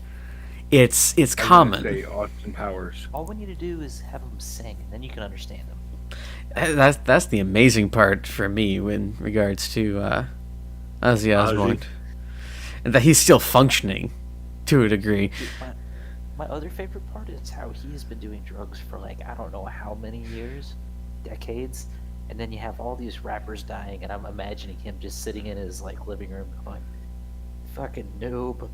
it's common. Say Austin Powers. All we need to do is have them sing, and then you can understand them. That's the amazing part for me in regards to Ozzy Osbourne, and that he's still functioning to a degree. Dude, my other favorite part is how he has been doing drugs for like I don't know how many years, decades, and then you have all these rappers dying, and I'm imagining him just sitting in his like living room going, "Fucking noob."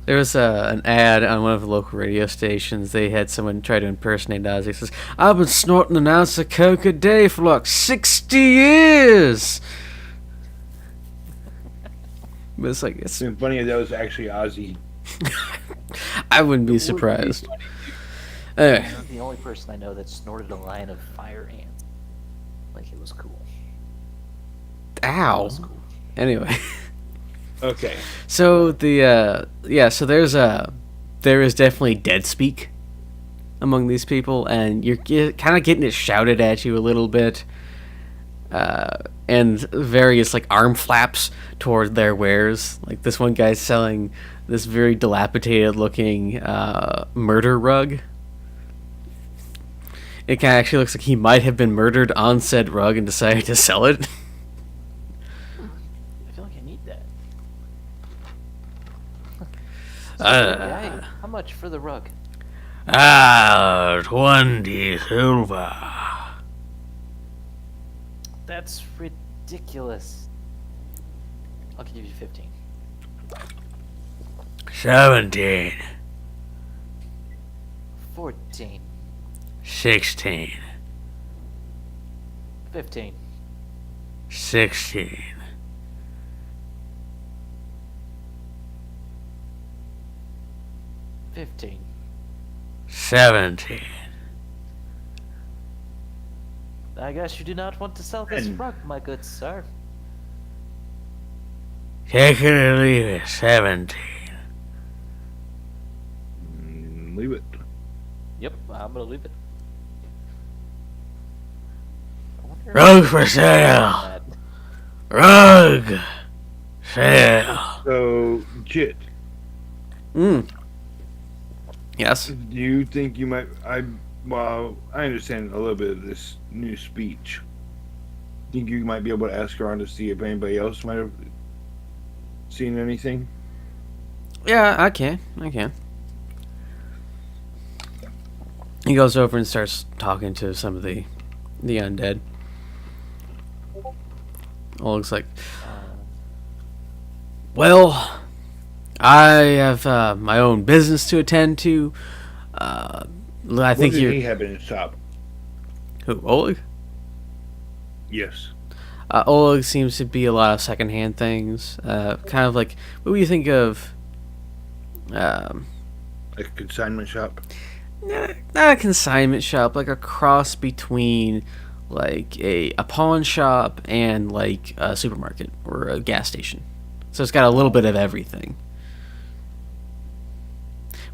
There was an ad on one of the local radio stations. They had someone try to impersonate Ozzy. It says, "I've been snorting an ounce of coke a day for like 60 years." But it's like It's funny that was actually Ozzy. I wouldn't be surprised. Anyway. He's the only person I know that snorted a line of fire ants. Like it was cool. It Ow. was cool. Anyway. Okay. So so there is definitely dead speak among these people, and you're kind of getting it shouted at you a little bit, and various like arm flaps toward their wares. Like this one guy's selling this very dilapidated looking murder rug. It kind of actually looks like he might have been murdered on said rug and decided to sell it. I feel like I need that. So, Uh. hey, how much for the rug? 20 silver. That's ridiculous. I'll give you 15. 17. 14. 16. 15. 16. 15. 17. I guess you do not want to sell this And- rug, my good sir. Take it or leave it. 17. Leave it. Yep, I'm gonna leave it. I wonder if Rug I for can sale. that. Rug. Sale. So, Jit, Yes. do you think you might? Well, I understand a little bit of this new speech. Think you might be able to ask around to see if anybody else might have seen anything? Yeah, I can. He goes over and starts talking to some of the undead. Looks like, well, I have my own business to attend to. I What think did you're he have in his shop? who, Oleg? Yes. Oleg seems to be a lot of secondhand things. Kind of like, what do you think of? Like a consignment shop? Not a consignment shop, like a cross between like a pawn shop and like a supermarket or a gas station. So it's got a little bit of everything.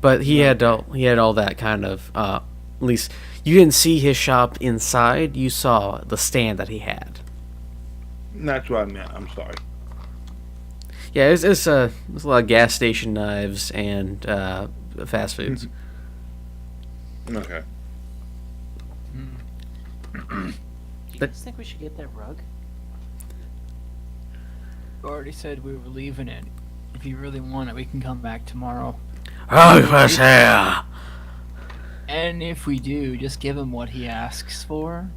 But he had all that kind of at least you didn't see his shop inside, you saw the stand that he had. That's what I meant. I'm sorry. Yeah, it's a lot of gas station knives and fast foods. Okay. Do you guys think we should get that rug? You already said we were leaving it. If you really want it, we can come back tomorrow. Oh, And if we do, just give him what he asks for.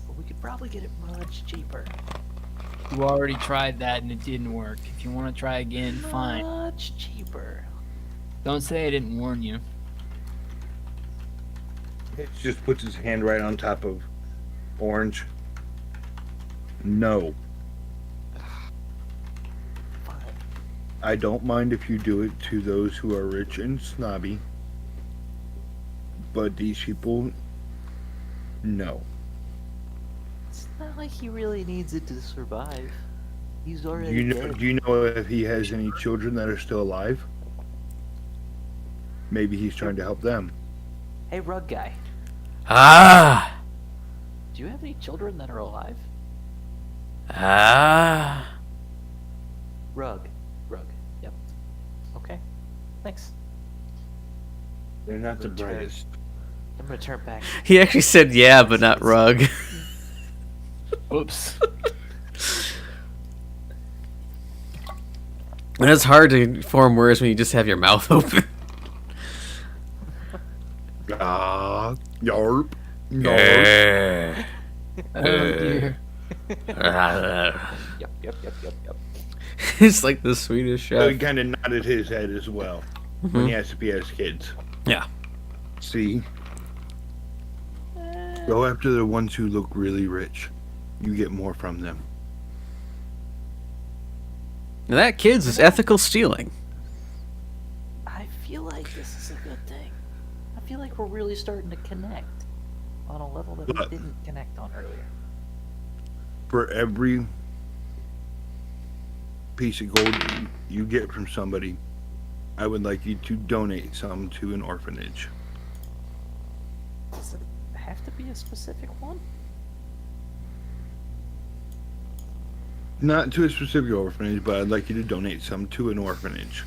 But we could probably get it much cheaper. You already tried that and it didn't work. If you want to try again, fine. Much cheaper. Don't say I didn't warn you. It just puts his hand right on top of Orange. No. Fine. I don't mind if you do it to those who are rich and snobby. But these people, no. It's not like he really needs it to survive. He's already dead. Do you know if he has any children that are still alive? Maybe he's trying to help them. Hey, rug guy. Ah. Do you have any children that are alive? Ah. Rug. Yep. Okay. Thanks. They're not the Return. brightest. I'm gonna turn back. He actually said yeah, but not rug. Whoops. And it's hard to form words when you just have your mouth open. Ah, yarp, yarp. Oh dear. Yep. It's like the Swedish So he chef. kind of nodded his head as well when he asked if he has kids. Yeah. See? Go after the ones who look really rich. You get more from them. Now that, kids, is ethical stealing. I feel like this is a good thing. I feel like we're really starting to connect on a level that we Look. didn't connect on earlier. For every piece of gold you get from somebody, I would like you to donate some to an orphanage. Does it have to be a specific one? Not to a specific orphanage, but I'd like you to donate some to an orphanage.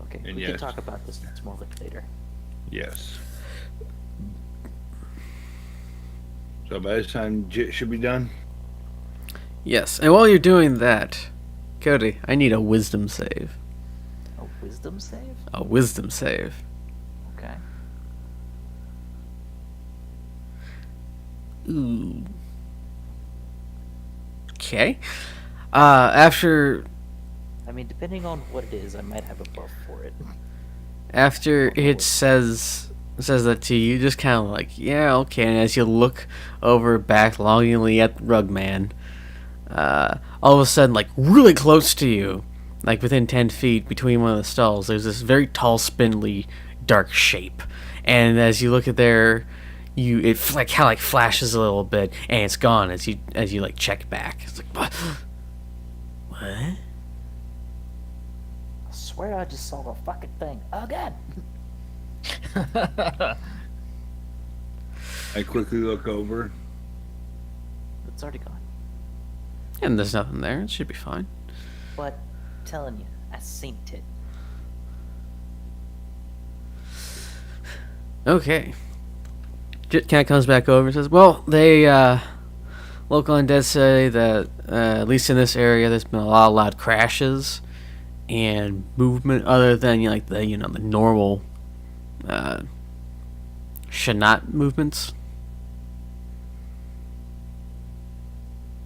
Okay, And we yes. can talk about this more later. Yes. So by this time, Jit should be done. Yes, and while you're doing that, Cody, I need a wisdom save. A wisdom save? A wisdom save. Okay. Ooh. Okay. After I mean, depending on what it is, I might have a buff for it. after it says that to you, just kind of like, yeah, okay. And as you look over back longingly at the rug man, all of a sudden, like really close to you, like within 10 feet between one of the stalls, there's this very tall, spindly, dark shape. And as you look at there, it like kind of like flashes a little bit, and it's gone as you like check back. It's like, what? What? I swear I just saw the fucking thing. Oh god! I quickly look over. It's already gone. And there's nothing there. It should be fine. But, I'm telling you, I seen it. Okay. Jit kind of comes back over and says, well, they, local undead say that, at least in this area, there's been a lot of loud crashes and movement other than, the normal, Shanat movements.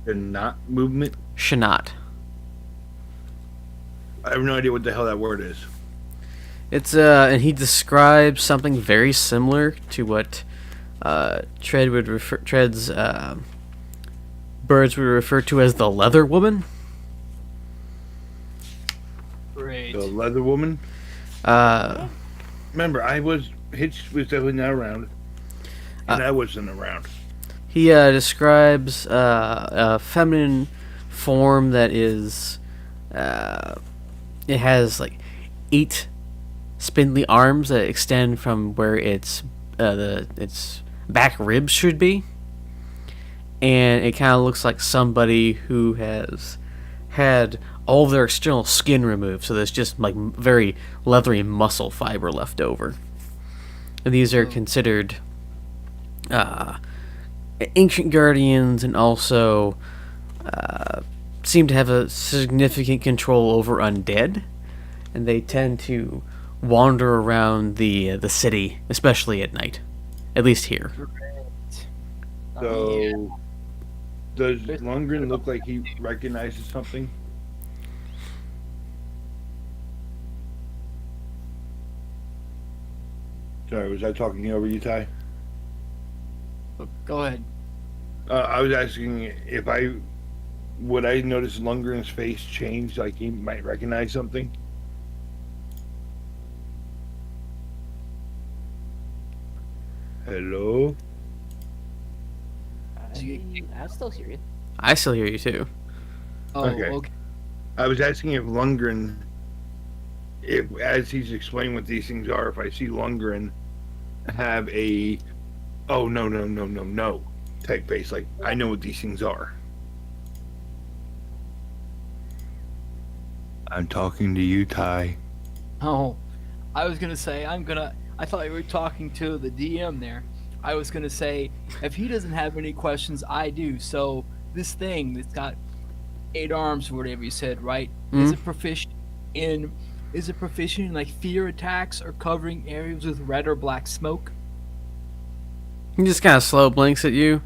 The not movement. Shanat. I have no idea what the hell that word is. It's, and he describes something very similar to what, Tread's, birds would refer to as the leather woman. Great. The leather woman. Remember, Hitch was definitely not around, and I wasn't around. He describes a feminine form that is, it has like 8 spindly arms that extend from where its back ribs should be, and it kind of looks like somebody who has had all of their external skin removed, so there's just like very leathery muscle fiber left over. And these are considered ancient guardians, and also seem to have a significant control over undead, and they tend to wander around the city, especially at night, at least here. So, does Lundgren look like he recognizes something? Sorry, was I talking over you, Ty? Go ahead. I was asking if would I notice Lundgren's face change, like he might recognize something? Hello? I still hear you. I still hear you too. Oh, Okay. okay. I was asking if Lundgren, if as he's explaining what these things are, if I see Lundgren have a, oh no type face, like I know what these things are. I'm talking to you, Ty. Oh, I was gonna say I thought you were talking to the DM there. I was gonna say if he doesn't have any questions, I do. So this thing that's got 8 arms or whatever you said, right? Is it proficient in like fear attacks or covering areas with red or black smoke? He just kind of slow blinks at you.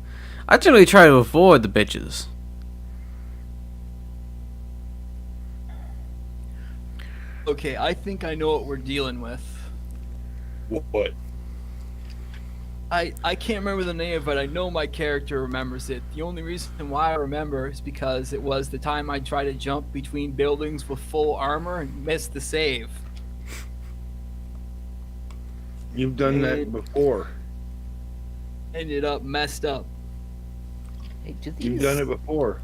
I generally try to avoid the bitches. Okay, I think I know what we're dealing with. What? I can't remember the name, but I know my character remembers it. The only reason why I remember is because it was the time I tried to jump between buildings with full armor and missed the save. You've done that before. Ended up messed up. Hey, do these... You've done it before.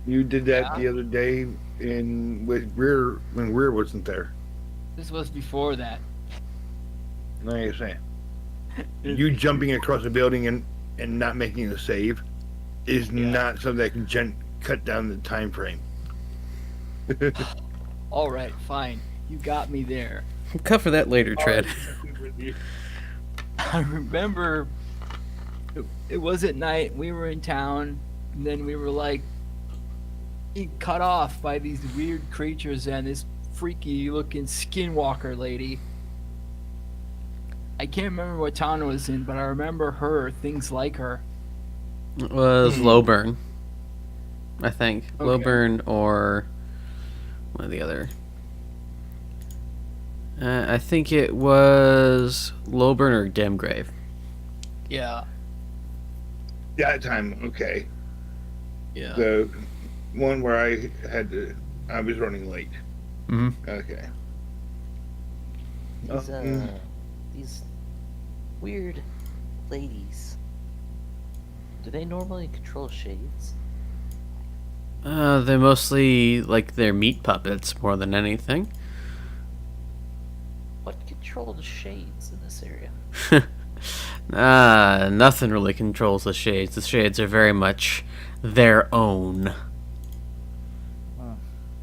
You did that the other day with Greer when Greer wasn't there. This was before that. No, you're saying. You jumping across a building and not making a save is not something that can cut down the time frame. All right, fine. You got me there. We'll cover that later, Tread. I remember it was at night. We were in town, and then we were like being cut off by these weird creatures and this freaky-looking skinwalker lady. I can't remember what town it was in, but I remember her, things like her. It was Lowburn, I think. Okay. Lowburn or one of the other. I think it was Lowburn or Demgrave. Yeah. That time, okay. Yeah. The one where I was running late. Mm-hmm. Okay. These weird ladies, do they normally control shades? They're mostly like they're meat puppets more than anything. What controls shades in this area? Nothing really controls the shades. The shades are very much their own.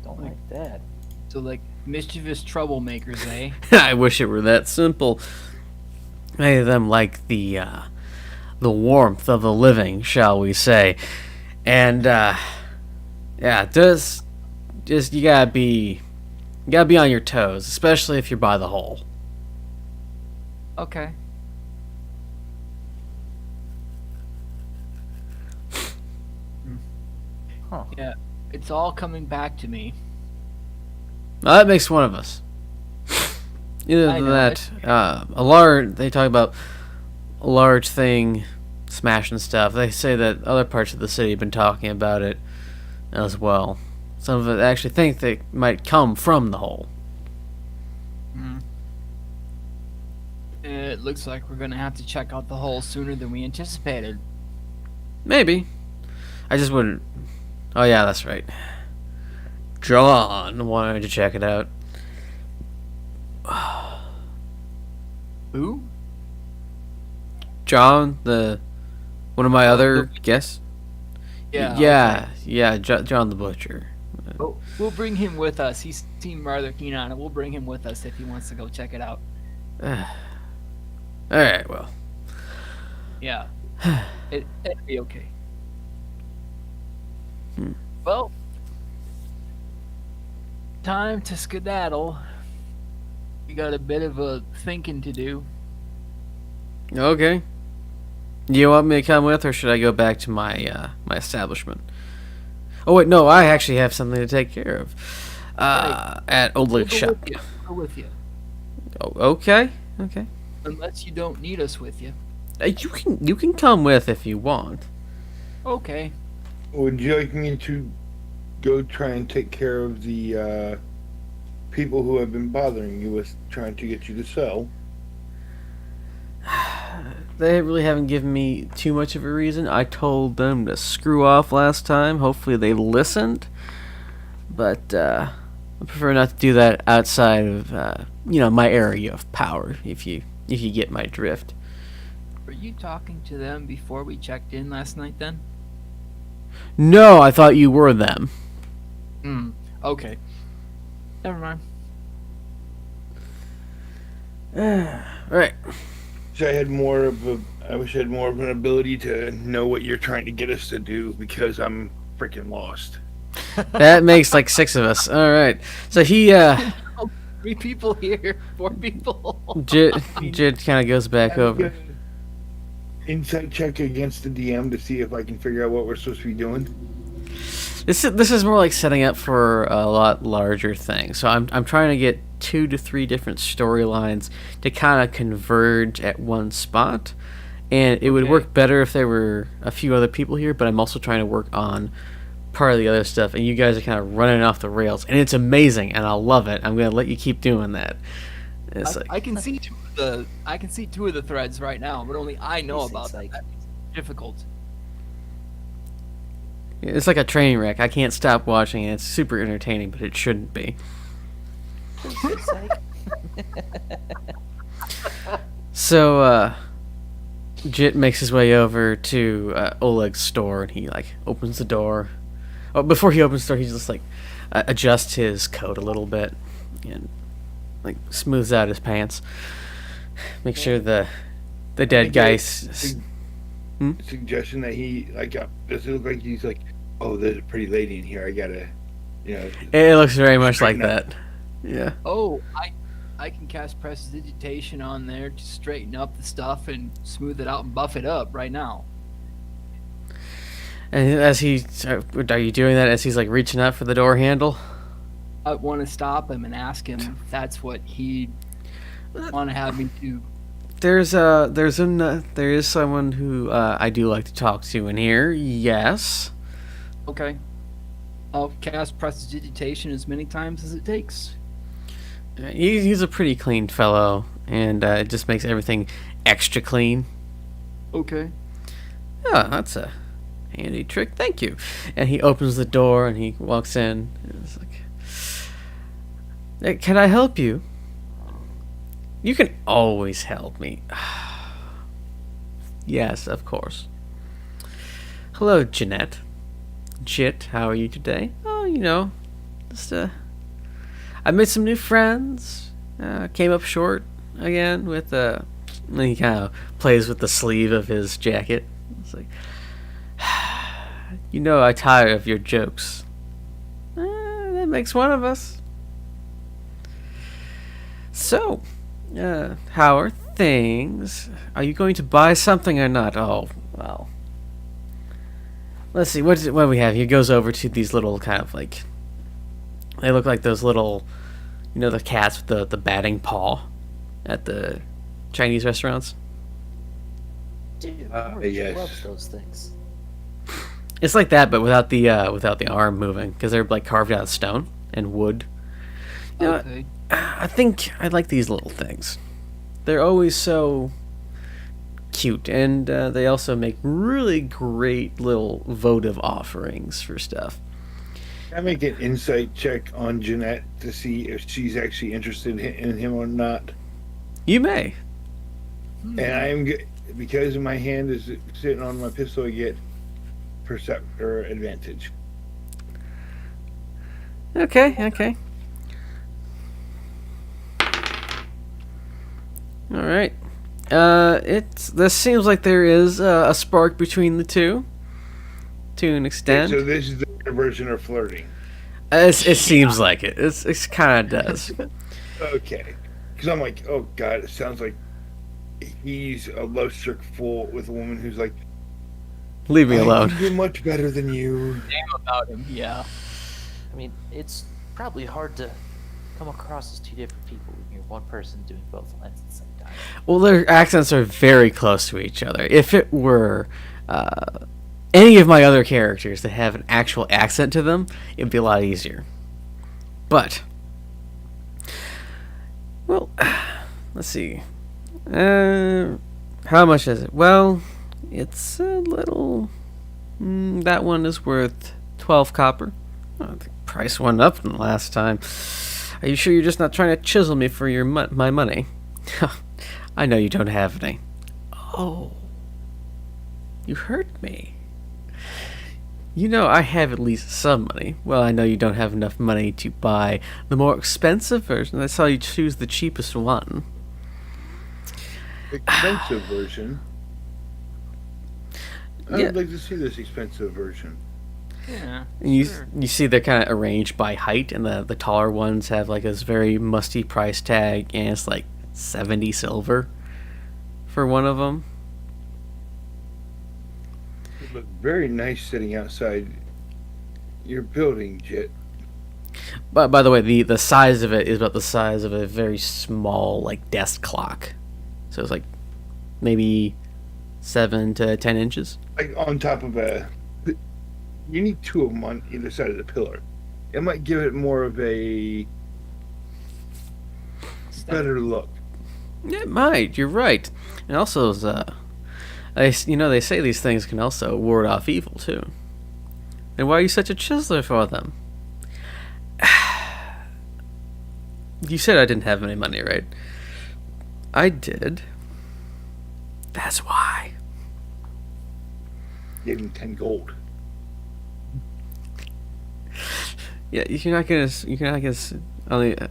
Don't like that. So, like, mischievous troublemakers, eh? I wish it were that simple. Many of them like the warmth of the living, shall we say. And, just you gotta be on your toes, especially if you're by the hole. Okay. Huh. Yeah, it's all coming back to me. Well, that makes one of us. Either I than know, that, they talk about a large thing smashing stuff. They say that other parts of the city have been talking about it as well. Some of it actually think they might come from the hole. It looks like we're gonna have to check out the hole sooner than we anticipated. Maybe. I just wouldn't. Oh yeah, that's right. John wanted to check it out. Who? John, one of my other guests. Yeah. Yeah, John the Butcher. Oh, we'll bring him with us. He seemed rather keen on it. We'll bring him with us if he wants to go check it out. All right, well. Yeah, it'd be okay. Well, time to skedaddle. We got a bit of a thinking to do. Okay. Do you want me to come with, or should I go back to my my establishment? Oh wait, no, I actually have something to take care of. At Old We'll Lake's go shop. with you. We'll go with you. Oh, okay, okay. Unless you don't need us with you. You can come with if you want. Okay. Would you like me to go try and take care of the people who have been bothering you with trying to get you to sell? They really haven't given me too much of a reason. I told them to screw off last time. Hopefully they listened. But I prefer not to do that outside of my area of power. If you get my drift. Were you talking to them before we checked in last night then? No, I thought you were them. Okay. Never mind. Right. I wish I had more of an ability to know what you're trying to get us to do, because I'm freaking lost. That makes like 6 of us. All right. So he 3 people here. 4 people. Jid kind of goes back over. Insight check against the DM to see if I can figure out what we're supposed to be doing. This is more like setting up for a lot larger thing. So I'm trying to get 2 to 3 different storylines to kind of converge at one spot, and it would work better if there were a few other people here. But I'm also trying to work on part of the other stuff, and you guys are kind of running off the rails, and it's amazing, and I love it. I'm gonna let you keep doing that. It's I can see 2 of the threads right now, but only I know about them. That's difficult. It's like a train wreck. I can't stop watching it. It's super entertaining, but it shouldn't be. So, Jit makes his way over to Oleg's store, and he opens the door. Oh, before he opens the door, he just adjusts his coat a little bit and smooths out his pants. Make sure the dead guy. Suggestion that he does it look like he's oh, there's a pretty lady in here. I gotta, It looks very much like that. Yeah. Oh, I can cast Prestidigitation on there to straighten up the stuff and smooth it out and buff it up right now. And are you doing that as he's reaching out for the door handle? I want to stop him and ask him if that's what he'd want to have me do. There is someone who I do like to talk to in here. Yes. Okay. I'll cast Prestidigitation as many times as it takes. He's a pretty clean fellow, and it just makes everything extra clean. Okay. Yeah, that's a handy trick. Thank you. And he opens the door and he walks in. And it's can I help you? You can always help me. Yes, of course. Hello, Jeanette. Jit, how are you today? Oh, just I made some new friends. Came up short again with and he kind of plays with the sleeve of his jacket. It's I tire of your jokes. That makes one of us. So, how are things? Are you going to buy something or not? Oh, well. Let's see, what do we have? He goes over to these little kind of they look like those little, the cats with the batting paw at the Chinese restaurants. Dude, yes. loves those things. It's like that, but without the arm moving, because they're carved out of stone and wood. Okay. I think I like these little things. They're always so cute, and they also make really great little votive offerings for stuff. Can I make an insight check on Jeanette to see if she's actually interested in him or not? You may. And I am because my hand is sitting on my pistol, I get perceptor advantage. Okay. All right. This seems like there is a spark between the two, to an extent. So this is their version of flirting. It seems like it. It's kind of does. Okay. Because I'm like, oh god, it sounds like he's a love trick full with a woman who's like, Leave me I alone. can do much better than you. Damn about him, yeah. I mean, it's probably hard to come across as two different people when you're one person doing both lines at the same time. Well, their accents are very close to each other. If it were any of my other characters that have an actual accent to them, it'd be a lot easier. But, well, let's see. How much is it? Well, it's a little. That one is worth 12 copper. Oh, the price went up from the last time. Are you sure you're just not trying to chisel me for your my money? I know you don't have any. Oh. You hurt me. You know I have at least some money. Well, I know you don't have enough money to buy the more expensive version. That's how you choose the cheapest one. Expensive version? I Yeah. would like to see this expensive version. Yeah. And sure. you see they're kind of arranged by height, and the taller ones have like this very musty price tag, and it's like 70 silver for one of them. It looked very nice sitting outside your building, Jet. But by the way, the size of it is about the size of a very small like desk clock, so it's like maybe 7 to 10 inches. Like on top of a. You need two of them on either side of the pillar. It might give it more of a better look. It might. You're right. And also, they say these things can also ward off evil too. And why are you such a chiseler for them? You said I didn't have any money, right? I did. That's why. Gave him 10 gold. Yeah, you're not gonna. On the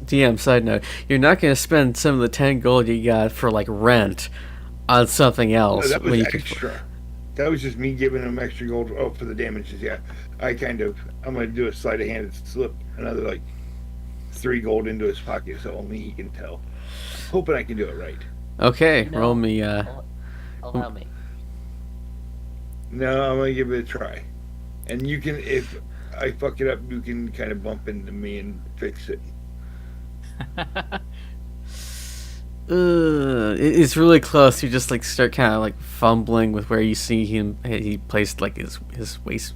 DM side note, you're not gonna spend some of the 10 gold you got for like rent on something No, else. that was when you could- extra. That was just me giving him extra gold. Oh, for the damages, yeah. I'm gonna do a sleight of hand and slip another like 3 gold into his pocket so only he can tell. Hoping I can do it right. Okay, No. roll me. Allow me. No, I'm gonna give it a try. And you can, if I fuck it up, you can kind of bump into me and fix it. It's really close. You just like start kind of like fumbling with where you see him. He placed like his waist,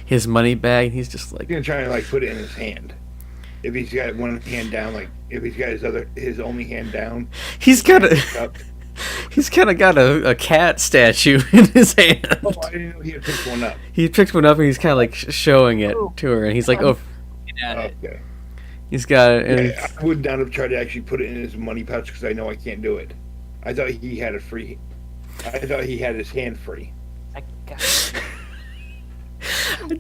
his money bag. And he's just like, I'm gonna try and like put it in his hand. If he's got one hand down, like if he's got his only hand down, he's got up. he's kind of got a cat statue in his hand. Oh, I didn't know he had picked one up. He picked one up and he's kind of like showing it to her, and he's like, "Oh, Get at it. Okay. he's got it." And Yeah, I would not have tried to actually put it in his money pouch because I know I can't do it. I thought he had his hand free. I got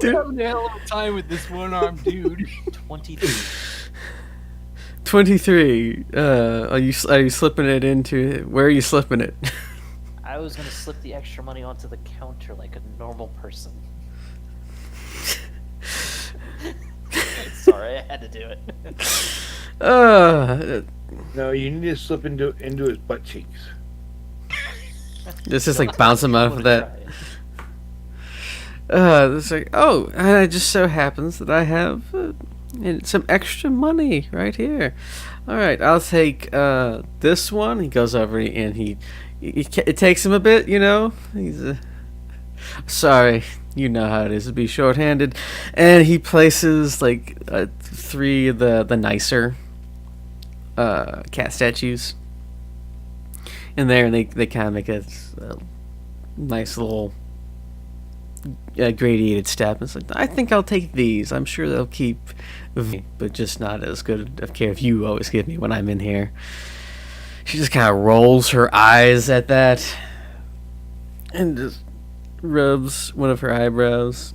We're having a hell of a time with this one-armed dude. 23. 23. Are you slipping it into? Where are you slipping it? I was gonna slip the extra money onto the counter like a normal person. Sorry, I had to do it. No, you need to slip into his butt cheeks. This is like bouncing off of that. Try it. It's like, oh, and it just so happens that I have some extra money right here. All right, I'll take this one. He goes over and it takes him a bit, you know. He's sorry, you know how it is to be short-handed, and he places like 3 of the nicer cat statues in there, and they kind of make a nice little gradated step. It's like, I think I'll take these. I'm sure they'll keep me, but just not as good of care if you always give me when I'm in here. She just kind of rolls her eyes at that and just rubs one of her eyebrows.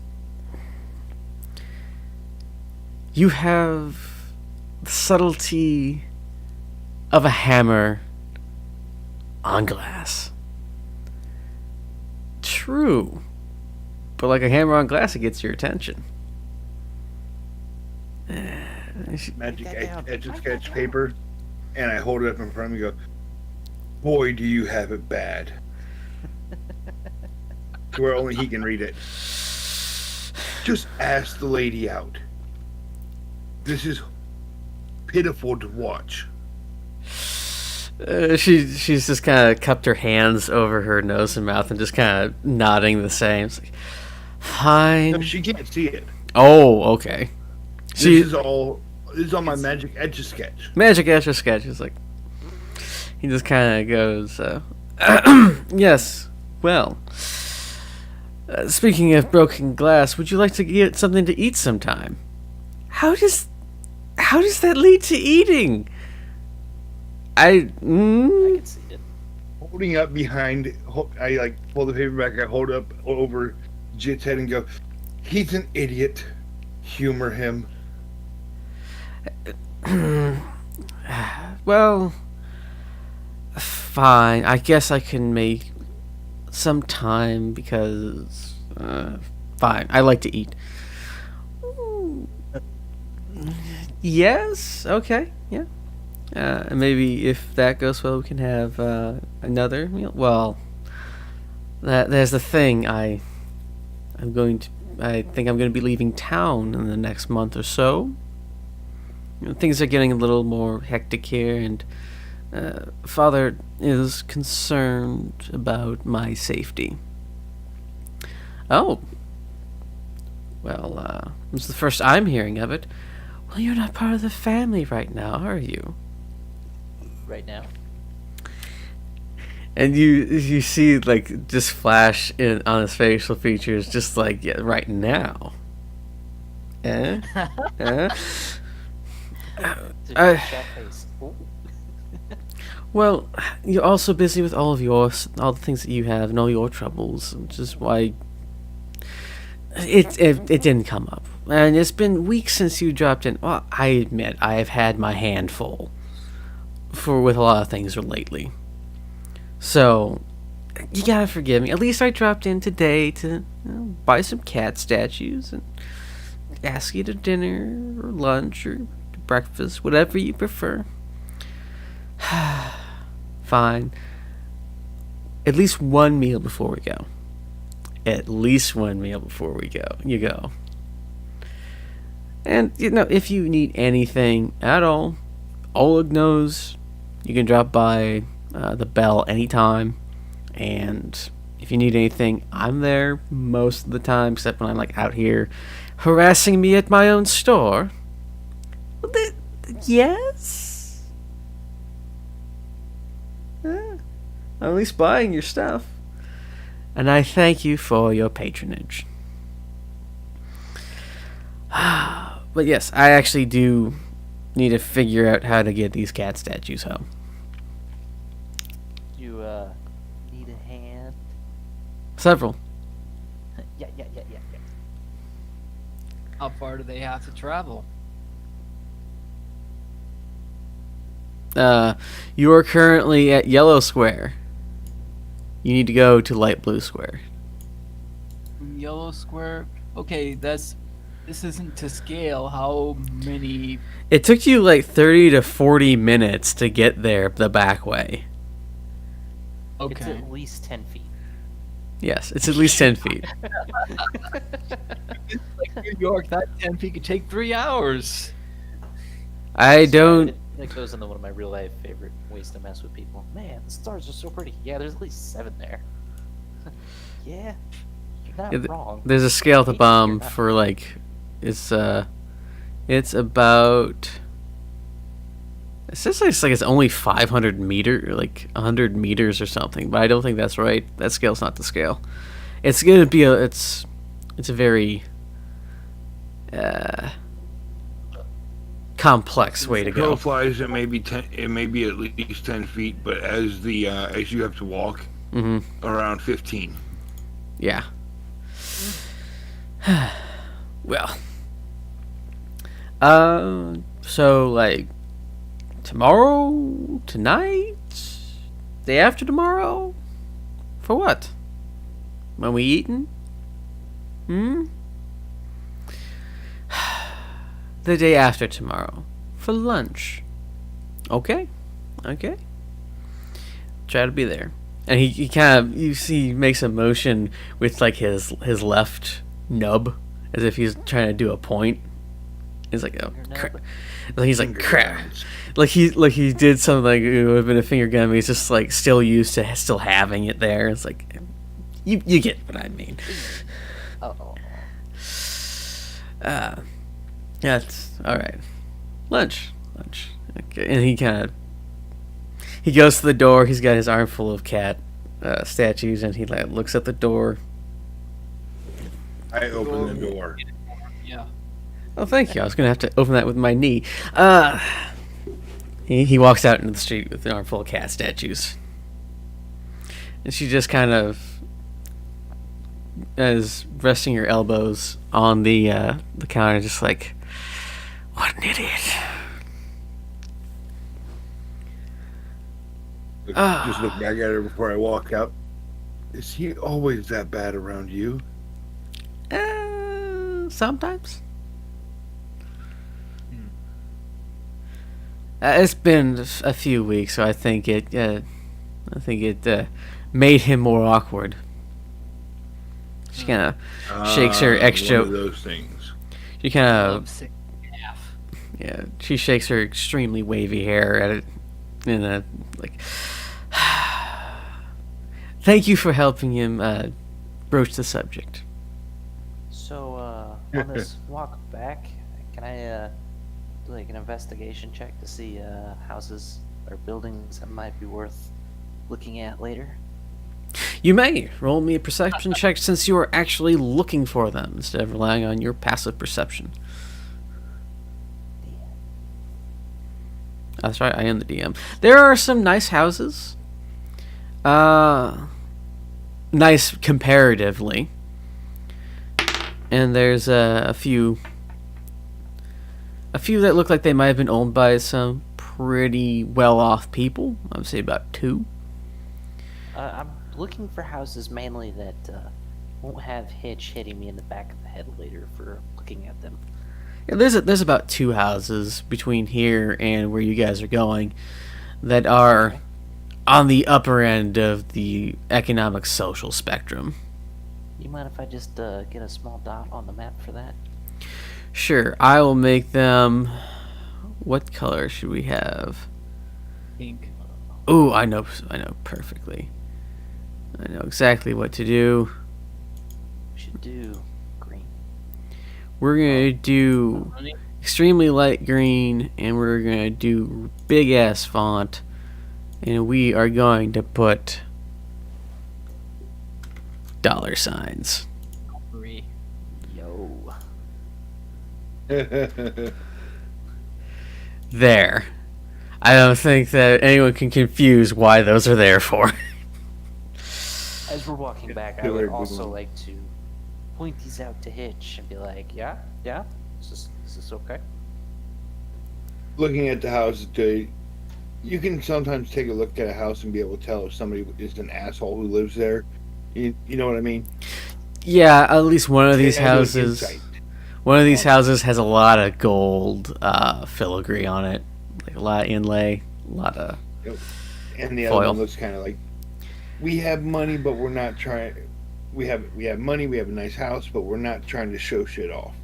You have the subtlety of a hammer on glass. True. But like a hammer on glass, it gets your attention. Magic Write that down. etch a Write sketch that down. paper, and I hold it up in front of me and go, boy, do you have it bad. To where only he can read it. Just ask the lady out. This is pitiful to watch. She's just kind of cupped her hands over her nose and mouth and just kind of nodding the same. It's like, No, fine. she can't see it. Oh, okay. This is all my magic etch a sketch. Magic Etcher Sketch is like, he just kind of goes, yes, well, speaking of broken glass, would you like to get something to eat sometime? How does that lead to eating? I can see it. Holding up behind, I like pull the paper back. I hold up over Jit's head and go, "He's an idiot. Humor him." Well, fine. I guess I can make some time because, fine. I like to eat. Yes. Okay. Yeah. Maybe if that goes well, we can have another meal. Well, there's the thing. I think I'm going to be leaving town in the next month or so. Things are getting a little more hectic here, and Father is concerned about my safety. Oh. Well, it's the first I'm hearing of it. Well, you're not part of the family right now, are you? Right now. And you see, like, just flash on his facial features, just like, yeah, right now. Eh? Eh? It's a Uh, chat face. Ooh. Well, you're also busy with all the things that you have and all your troubles, which is why it didn't come up. And it's been weeks since you dropped in. Well, I admit I have had my hand full with a lot of things lately. So you gotta forgive me. At least I dropped in today to buy some cat statues and ask you to dinner or lunch or breakfast, whatever you prefer. Fine. At least one meal before we go. At least one meal before we go. You go. And, if you need anything at all, Oleg knows you can drop by the bell anytime. And if you need anything, I'm there most of the time, except when I'm, like, out here harassing me at my own store. Yes? At least buying your stuff. And I thank you for your patronage. But yes, I actually do need to figure out how to get these cat statues home. You need a hand? Several. Yeah. How far do they have to travel? You are currently at Yellow Square. You need to go to Light Blue Square. Yellow Square? Okay, this isn't to scale. How many? It took you like 30 to 40 minutes to get there the back way. It's Okay. at least 10 feet. Yes, it's at least 10 feet. Like New York, that 10 feet could take 3 hours. I don't... That goes into one of my real life favorite ways to mess with people. Man, the stars are so pretty. Yeah, there's at least 7 there. Yeah, you're not Yeah, wrong. There's a scale at the You're bottom not for wrong. like... It's about... It says it's only 500 meter, like 100 meters or something, but I don't think that's right. That scale's not the scale. It's gonna be it's a very complex way to Crow go. flies. It may be 10. It may be at least 10 feet, but as you have to walk, around 15. Yeah. Well, So like tomorrow, tonight, day after tomorrow, for what? When we eating? Hmm. The day after tomorrow, for lunch. Okay, okay. Try to be there. And he kind of, you see, he makes a motion with like his left nub, as if he's trying to do a point. He's like, oh, crap. Like he's like, crap. Like he did something like it would have been a finger gun, but he's just like still used to still having it there. It's like, you get what I mean. Uh-oh. Yeah, it's all right. Lunch. Okay. And he goes to the door. He's got his arm full of cat statues, and he like looks at the door. I open the door. Yeah. Oh, thank you. I was gonna have to open that with my knee. He walks out into the street with an arm full of cat statues, and she just kind of is resting her elbows on the counter, just like, what an idiot. Just look back at her before I walk out. Is he always that bad around you? Sometimes. It's been a few weeks, so I think it made him more awkward. She kind of shakes her extra. One of those things. She kind of Lovesick AF. yeah. She shakes her extremely wavy hair at it, and like. Thank you for helping him broach the subject. So, on this walk back, can I do like an investigation check to see houses or buildings that might be worth looking at later? You may roll me a perception check since you are actually looking for them instead of relying on your passive perception. That's right, I am the DM. There are some nice houses. Nice comparatively. And there's a few that look like they might have been owned by some pretty well-off people. I would say about 2. I'm looking for houses mainly that won't have Hitch hitting me in the back of the head later for looking at them. Yeah, there's about 2 houses between here and where you guys are going that are on the upper end of the economic social spectrum. You mind if I just get a small dot on the map for that? Sure, I will make them. What color should we have? Pink. Ooh, I know perfectly. I know exactly what to do. We should do green. We're gonna do Running. extremely light green, and we're gonna do big ass font, and we are going to put $signs. 3. Yo. There. I don't think that anyone can confuse why those are there for. As we're walking back, I would also like to point these out to Hitch and be like, yeah, is this okay? Looking at the houses, you can sometimes take a look at a house and be able to tell if somebody is an asshole who lives there. You know what I mean? Yeah, at least one of these They have houses. insight. One of these houses has a lot of gold filigree on it, like a lot of inlay, a lot of And the foil. other one looks kind of like, we have money, but we're not trying. We have money. We have a nice house, but we're not trying to show shit off.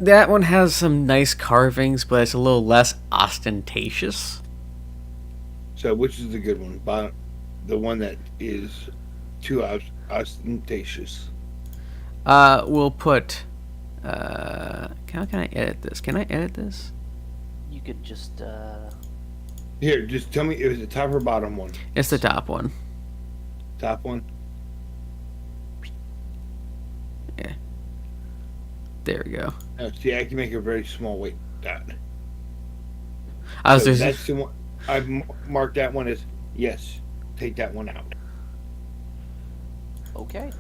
That one has some nice carvings, but it's a little less ostentatious. So, which is the good one? The one that is too ostentatious. We'll put. How can I edit this? Can I edit this? You could just, Here, just tell me, it was the top or bottom one? It's the top one. Top one? Yeah. There we go. Oh, see, I can make a very small weight dot. I was So just. that's the one. I've marked that one as yes. Take that one out. okay.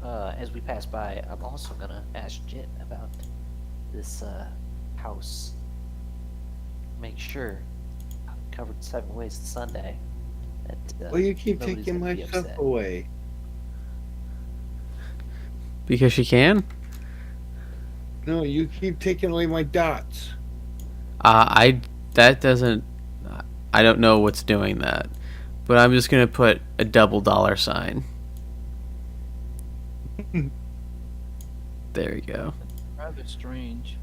As we pass by, I'm also gonna ask Jit about this house. Make sure I'm covered 7 ways to Sunday. That, Well, you keep nobody's taking gonna my be stuff upset. away. Because she can? No, you keep taking away my dots. That doesn't, I don't know what's doing that. But I'm just gonna put a double $sign. There you go. Rather strange.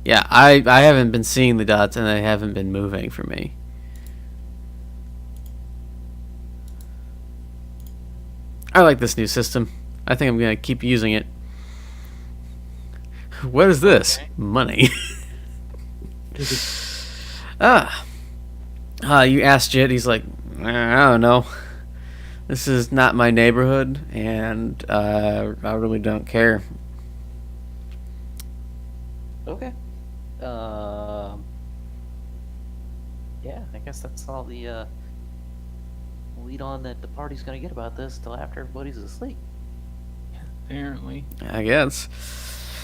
Yeah, I haven't been seeing the dots and they haven't been moving for me. I like this new system. I think I'm gonna keep using it. What is this? Okay. Money. You asked Jit, he's like, I don't know. This is not my neighborhood, and I really don't care. Okay. Yeah, I guess that's all the lead on that the party's gonna get about this till after everybody's asleep. Apparently, I guess.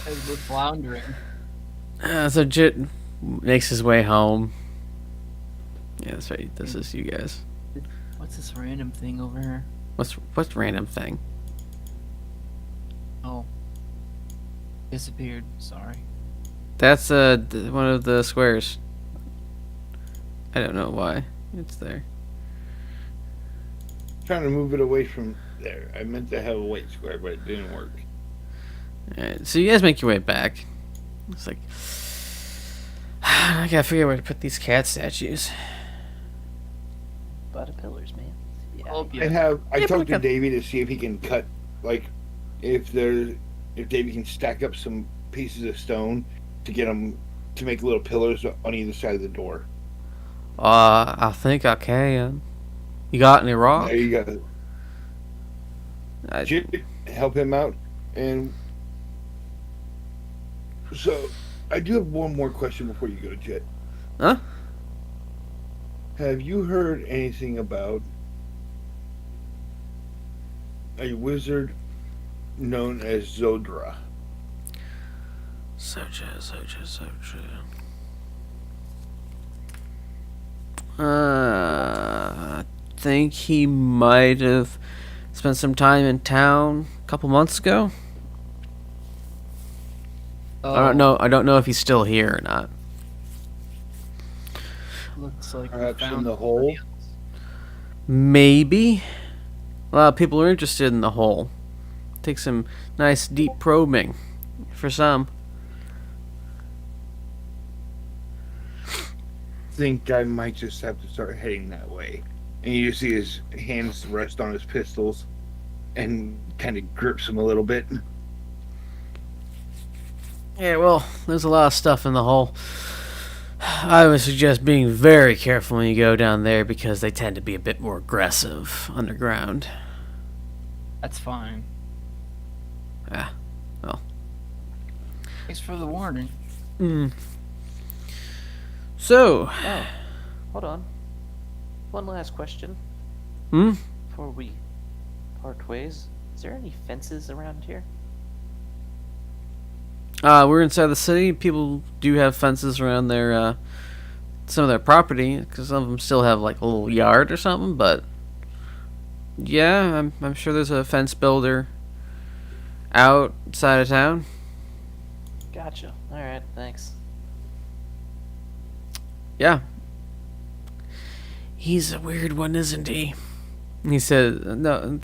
as we're floundering. So Jit makes his way home. Yeah, that's right. This is you guys. What's this random thing over here? What's random thing? Oh, disappeared. Sorry. That's one of the squares. I don't know why it's there. Trying to move it away from there. I meant to have a white square, but it didn't work. Alright, so you guys make your way back. It's like, I gotta figure out where to put these cat statues. By the pillars, man. Yeah. Oh, I yeah. I Yeah, talked to but- Davey to see if he can cut, like, if Davey can stack up some pieces of stone to get them to make little pillars on either side of the door. I think I can. You got any rocks? There you go. I- Jit, help him out. And so, I do have one more question before you go, Jet. Huh? Have you heard anything about a wizard known as Zodra? Soja. I think he might have spent some time in town a couple months ago. Oh, I don't know if he's still here or not. Looks like we Perhaps in found the hole? somebody else. Maybe. A lot of people are interested in the hole. Take some nice deep probing for some. Think I might just have to start heading that way. And you just see his hands rest on his pistols and kind of grips him a little bit. Yeah, well, there's a lot of stuff in the hole. I would suggest being very careful when you go down there because they tend to be a bit more aggressive underground. That's fine. Yeah, well. Thanks for the warning. So, Oh, hold on. One last question before we part ways. Is there any fences around here? we're inside the city. People do have fences around their, some of their property, because some of them still have like a little yard or something, but yeah, I'm sure there's a fence builder outside of town. Gotcha. Alright, thanks. Yeah. He's a weird one, isn't he? He says, no,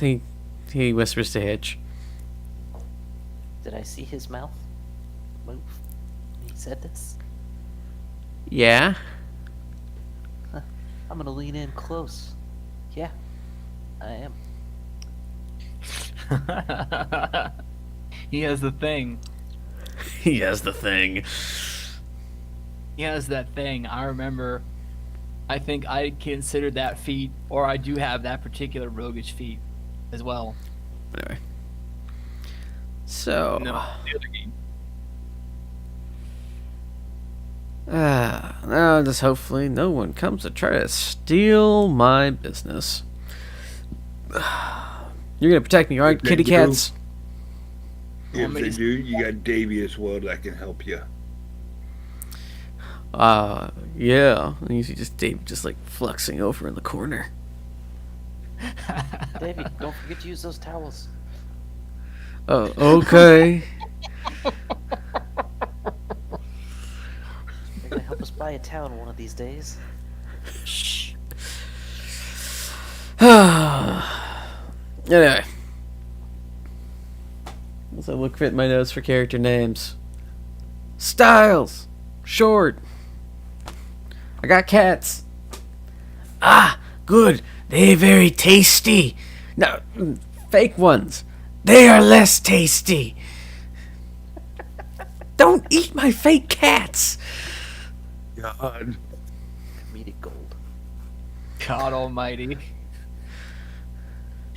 he whispers to Hitch. Did I see his mouth move when he said this? Yeah? I'm gonna lean in close. Yeah, I am. He has the thing. He has the thing. He has that thing. I remember. I think I considered that feat, or I do have that particular roguish feat as well. Anyway. So. No, the other game. Now just hopefully no one comes to try to steal my business. You're gonna protect me, alright, They kitty do. cats? If they do, you got Davey as well that can help you. Yeah. And you see just Dave just like flexing over in the corner. Davey, don't forget to use those towels. Oh, okay. They're gonna help us buy a town one of these days. Shh. Anyway. As I look at my notes for character names. Styles. Short. I got cats. Ah, good. They're very tasty. No, fake ones. They are less tasty. Don't eat my fake cats. God. Comedic gold. God almighty.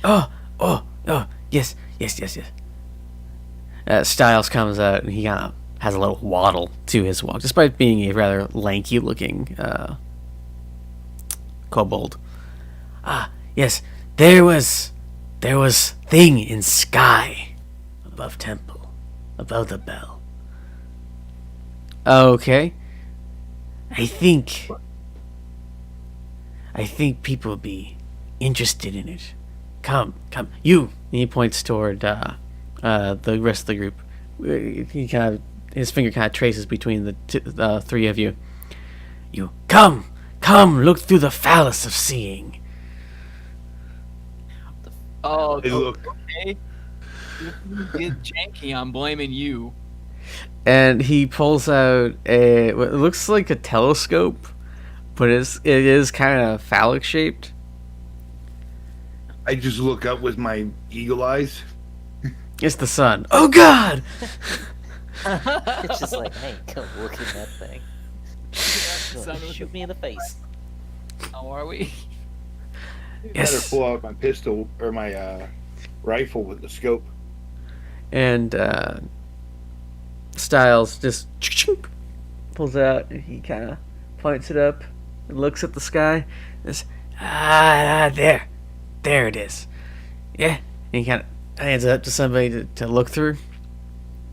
Oh, yes. Styles comes out and he kind of has a little waddle to his walk, despite being a rather lanky-looking kobold. Ah, yes, there was thing in sky above temple, above the bell. Okay, I think people will be interested in it. Come, you. And he points toward the rest of the group. He kind of, his finger kind of traces between the three of you. You come, look through the phallus of seeing. Oh, Hey, look. okay. If you get janky, I'm blaming you. And he pulls out what looks like a telescope, but it is kind of phallic shaped. I just look up with my eagle eyes. It's the sun. Oh God! It's just like, hey, come look at that thing. Son of a- Shoot me in the face. How are we? Yes. Better pull out my pistol or my rifle with the scope. And Styles just pulls out and he kind of points it up and looks at the sky. This there it is. Yeah, and he kind of hands it up to somebody to look through.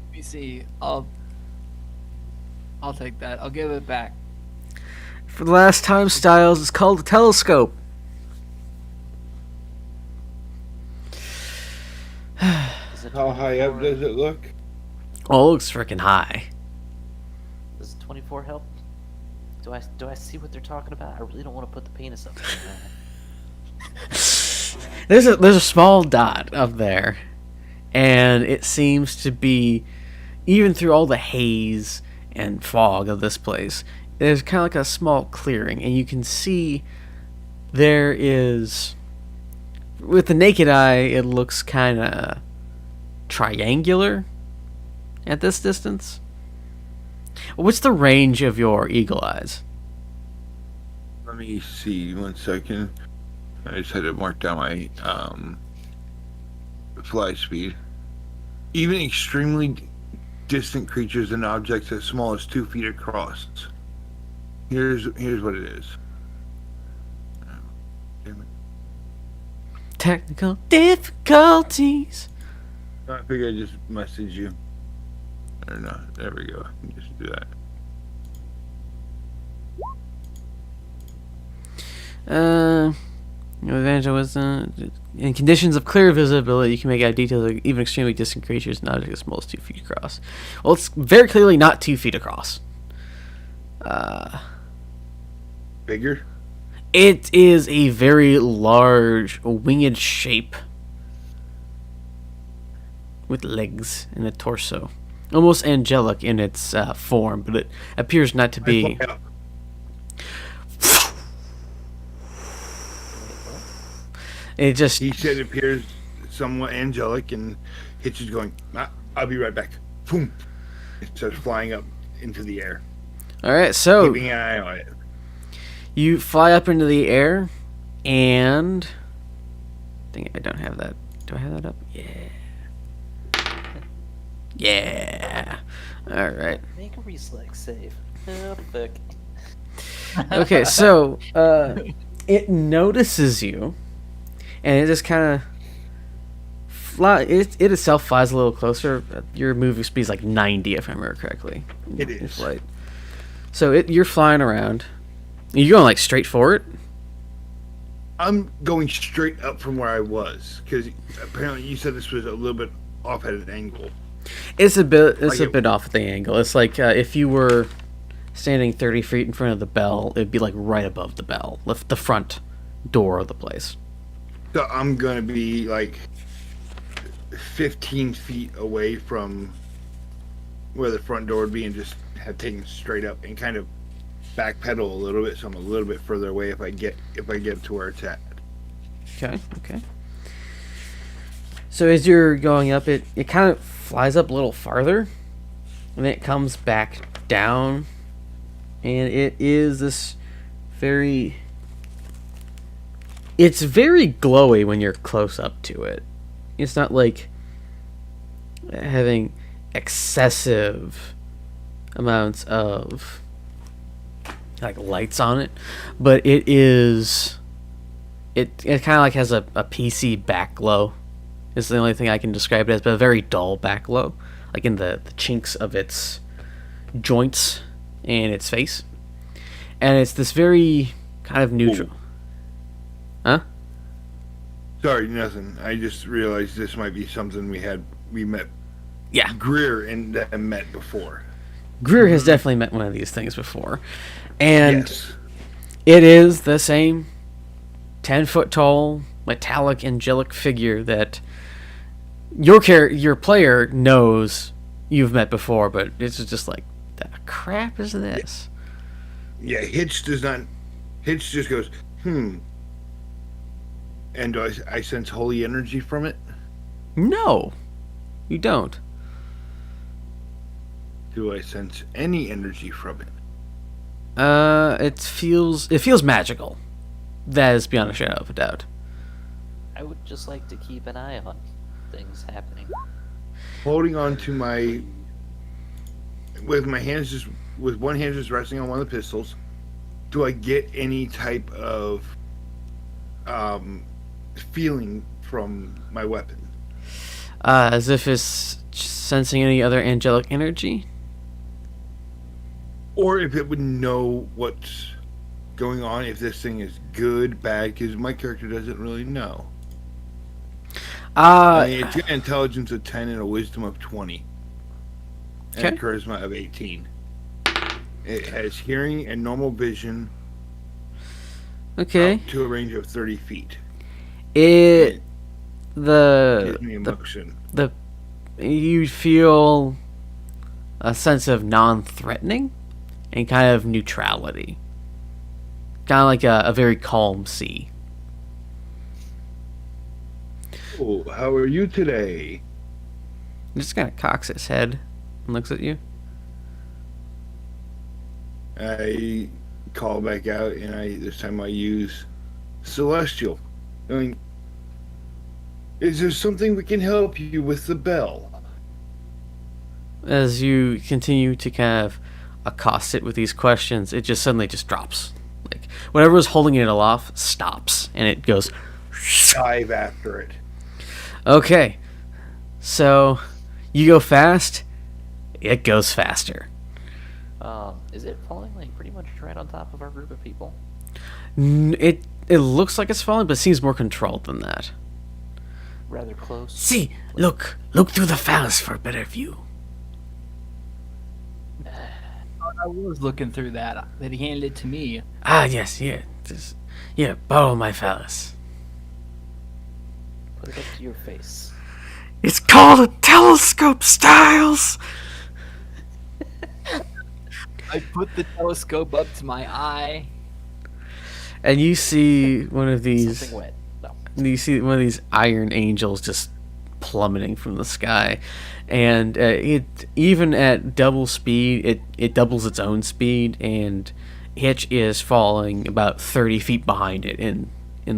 Let me see. I'll take that. I'll give it back. For the last time, Styles, it's called a telescope. Is it How high up 24? does it look? Oh, it looks freaking high. Does 24 help? Do I see what they're talking about? I really don't want to put the penis up there. There's a small dot up there, and it seems to be, even through all the haze and fog of this place, there's kind of like a small clearing, and you can see there is, with the naked eye, it looks kind of triangular at this distance. What's the range of your eagle eyes? Let me see 1 second. I just had to mark down my fly speed. Even extremely distant creatures and objects as small as 2 feet across. Here's what it is. Damn it. Technical difficulties. I figure I just message you. Or no, there we go. I can just do that. Advantage was in conditions of clear visibility, you can make out details of even extremely distant creatures and objects as small as 2 feet across. Well, it's very clearly not 2 feet across. Bigger? It is a very large winged shape with legs and a torso, almost angelic in its form, but it appears not to be. It just He said it appears somewhat angelic, and Hitch is going, I'll be right back. Boom. It starts flying up into the air. all right. So Keeping an eye on it. you fly up into the air, and I think I don't have that. Do I have that up? Yeah. All right. Make a reflex save. Oh, fuck. Okay, so it notices you, and it just kind of it itself flies a little closer. Your moving speed is like 90, if I remember correctly. It in is. flight. So you're flying around. You're going like straight for it. I'm going straight up from where I was because apparently you said this was a little bit off at an angle. It's a bit. It's Like a bit off at the angle. It's like if you were standing 30 feet in front of the bell, it'd be like right above the bell, the front door of the place. So I'm gonna be like 15 feet away from where the front door would be, and just have taken straight up and kind of backpedal a little bit, so I'm a little bit further away if I get to where it's at. Okay. So as you're going up, it kind of flies up a little farther, and then it comes back down, and it is this very... It's very glowy when you're close up to it. It's not like having excessive amounts of like lights on it, but it is... It kind of like has a PC back glow. Is the only thing I can describe it as, but a very dull back glow, like in the chinks of its joints and its face. And it's this very kind of neutral. Ooh. Huh? Sorry, nothing. I just realized this might be something we met. Yeah. Greer and met before. Greer has definitely met one of these things before. And Yes. it is the same 10-foot tall, metallic, angelic figure that your player knows you've met before, but it's just like, the crap is this? Yeah, Hitch does not. Hitch just goes, And do I sense holy energy from it? No, you don't. Do I sense any energy from it? It feels magical. That is beyond a shadow of a doubt. I would just like to keep an eye on things happening. Holding on to my, with one hand just resting on one of the pistols. Do I get any type of feeling from my weapon? As if it's sensing any other angelic energy? Or if it would know what's going on, if this thing is good, bad, because my character doesn't really know. I mean, it's got an intelligence of 10 and a wisdom of 20. And a charisma of 18. It has hearing and normal vision. Okay. Up to a range of 30 feet. It gives me emotion. You feel a sense of non-threatening and kind of neutrality. Kind of like a very calm sea. Oh, how are you today? It just kind of cocks its head and looks at you. I call back out, and this time I use Celestial. I mean, is there something we can help you with the bell? As you continue to kind of accost it with these questions, it just suddenly just drops. Like whatever was holding it aloft stops, and it goes. Dive after it. Okay, so you go fast, it goes faster. Is it falling like pretty much right on top of our group of people? It looks like it's falling, but it seems more controlled than that. Rather close. See, look through the phallus for a better view. I was looking through that he handed it to me. Ah, yes, borrow my phallus. Put it up to your face. It's called a telescope, Styles! I put the telescope up to my eye. And you see one of these... Something wet. No. You see one of these iron angels just plummeting from the sky. And it even at double speed, it doubles its own speed, and Hitch is falling about 30 feet behind it in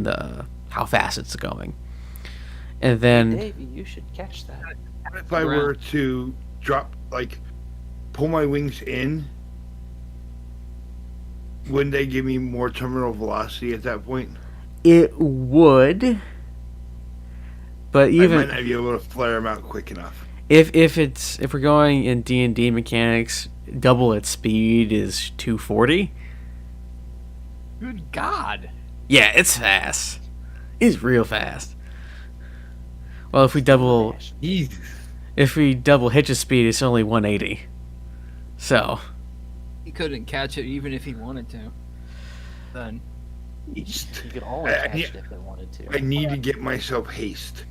the how fast it's going. And then... Hey, Davey, you should catch that. If I were to pull my wings in, wouldn't they give me more terminal velocity at that point? It would, but even... I might not be able to flare them out quick enough. If we're going in D&D mechanics, double its speed is 240. Good God. Yeah, it's fast. It's real fast. Well, if we double Jesus. Hitch's speed, it's only 180. So, He couldn't catch it even if he wanted to. Then. You could always I- catch it if they wanted to. I need to get myself haste.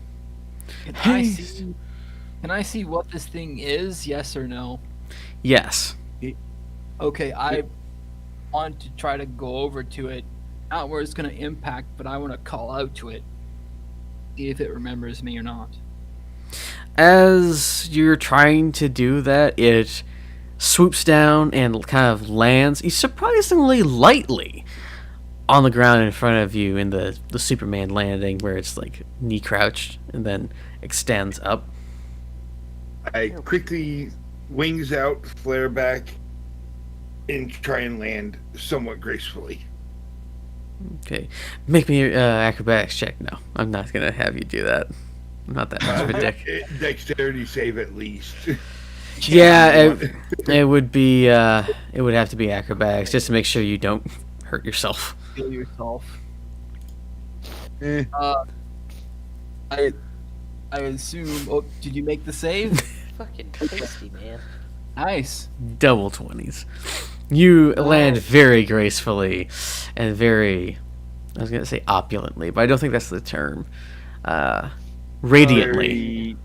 Can I see what this thing is? Yes or no? yes. Okay, I want to try to go over to it. Not where it's going to impact, but I want to call out to it. See if it remembers me or not. As you're trying to do that, it swoops down and kind of lands surprisingly lightly on the ground in front of you in the Superman landing, where it's like knee crouched and then extends up. I quickly wings out, flare back, and try and land somewhat gracefully. Okay, make me an acrobatics check. No, I'm not gonna have you do that. I'm not that much of a dick. Dexterity save at least. Yeah, it would be. It would have to be acrobatics just to make sure you don't hurt yourself. Feel yourself. Eh, I assume. Oh, did you make the save? Fucking tasty, man. Nice. Double 20s. You land very gracefully and very. I was gonna say opulently, but I don't think that's the term. Radiantly.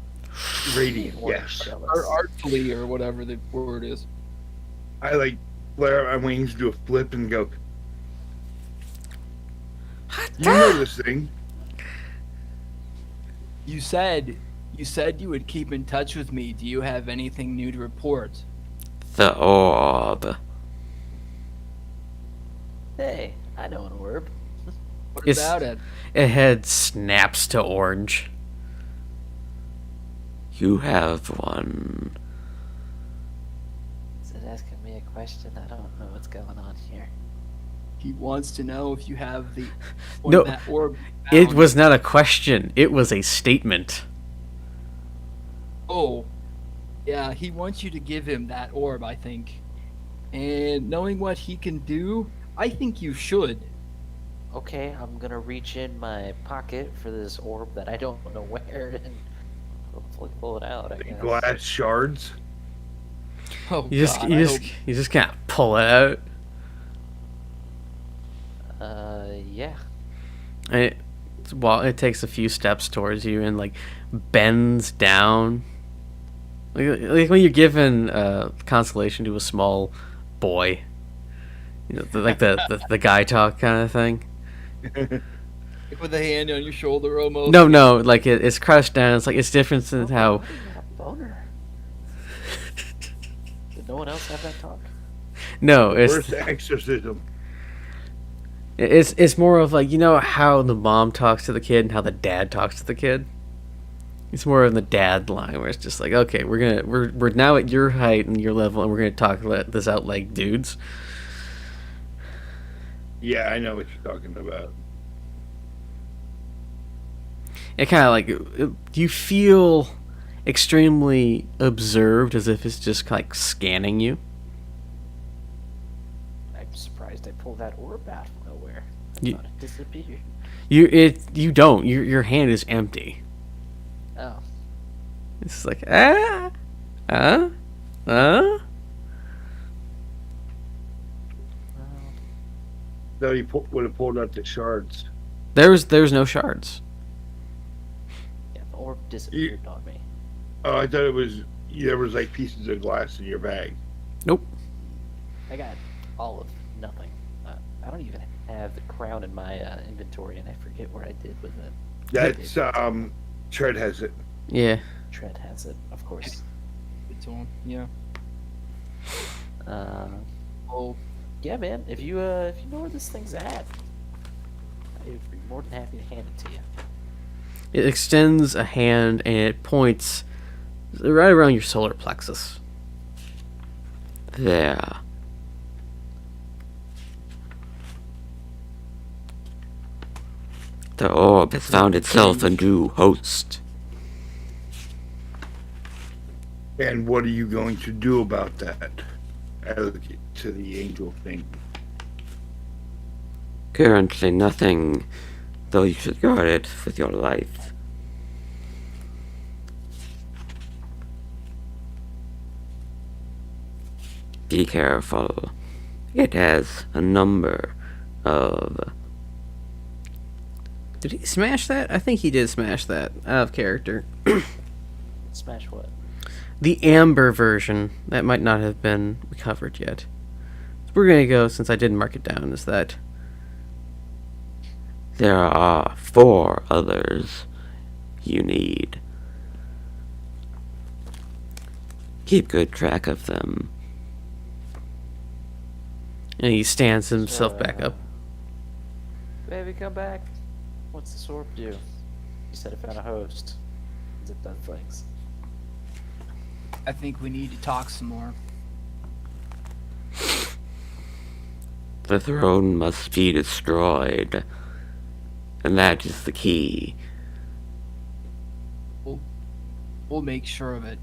very radiant, yes. Or artfully, or whatever the word is. I like flare out my wings, do a flip, and go. You know this thing. You said you would keep in touch with me. Do you have anything new to report? The orb. Hey, I know an orb. What It's- about it? It head snaps to orange. You have one. Is it asking me a question? I don't know what's going on here. He wants to know if you have the No, that orb. It found. was not a question. It was a statement. Oh, yeah. He wants you to give him that orb, I think. And knowing what he can do, I think you should. Okay, I'm gonna reach in my pocket for this orb that I don't know where and hopefully pull it out. I guess. Glass shards. Oh You just God, you I just hope- you just can't pull it out. Yeah. And it takes a few steps towards you and like bends down. Like when you're given consolation to a small boy, you know, the guy talk kind of thing. with a hand on your shoulder almost. No, like it's crouched down. It's like it's different than how. Why do you have a boner? Did no one else have that talk? No, Where's the exorcism? it's more of like, you know how the mom talks to the kid and how the dad talks to the kid. It's more of the dad line where it's just like, okay, we're now at your height and your level, and we're gonna talk this out like dudes. Yeah, I know what you're talking about. It kind of like you feel extremely observed, as if it's just like scanning you. I'm surprised I pulled that orb out from nowhere. I You- thought it disappeared. You don't. Your hand is empty. Oh. It's like Well, Though you would have pulled out the shards. There's no shards. yeah, the orb disappeared on me. Oh, I thought it was there was like pieces of glass in your bag. Nope. I got all of nothing. I don't even have the crown in my inventory, and I forget where I did with it. That's Tread has it. Yeah. Tread has it, of course. It's on. Yeah. Oh, yeah, man. If you know where this thing's at, I'd be more than happy to hand it to you. It extends a hand and it points right around your solar plexus. There. The orb has found itself a new host. And what are you going to do about that? I look to the angel thing. Currently nothing, though you should guard it with your life. Be careful. It has a number of... Did he smash that? I think he did smash that out of character. Smash what? The amber version, that might not have been recovered yet. So we're going to go, since I didn't mark it down, is that... There are 4 others you need. Keep good track of them. And he stands himself back up. Baby, come back. What's the sword do? You said it found a host. Is it done things? I think we need to talk some more. The throne must be destroyed. And that is the key. We'll make sure of it.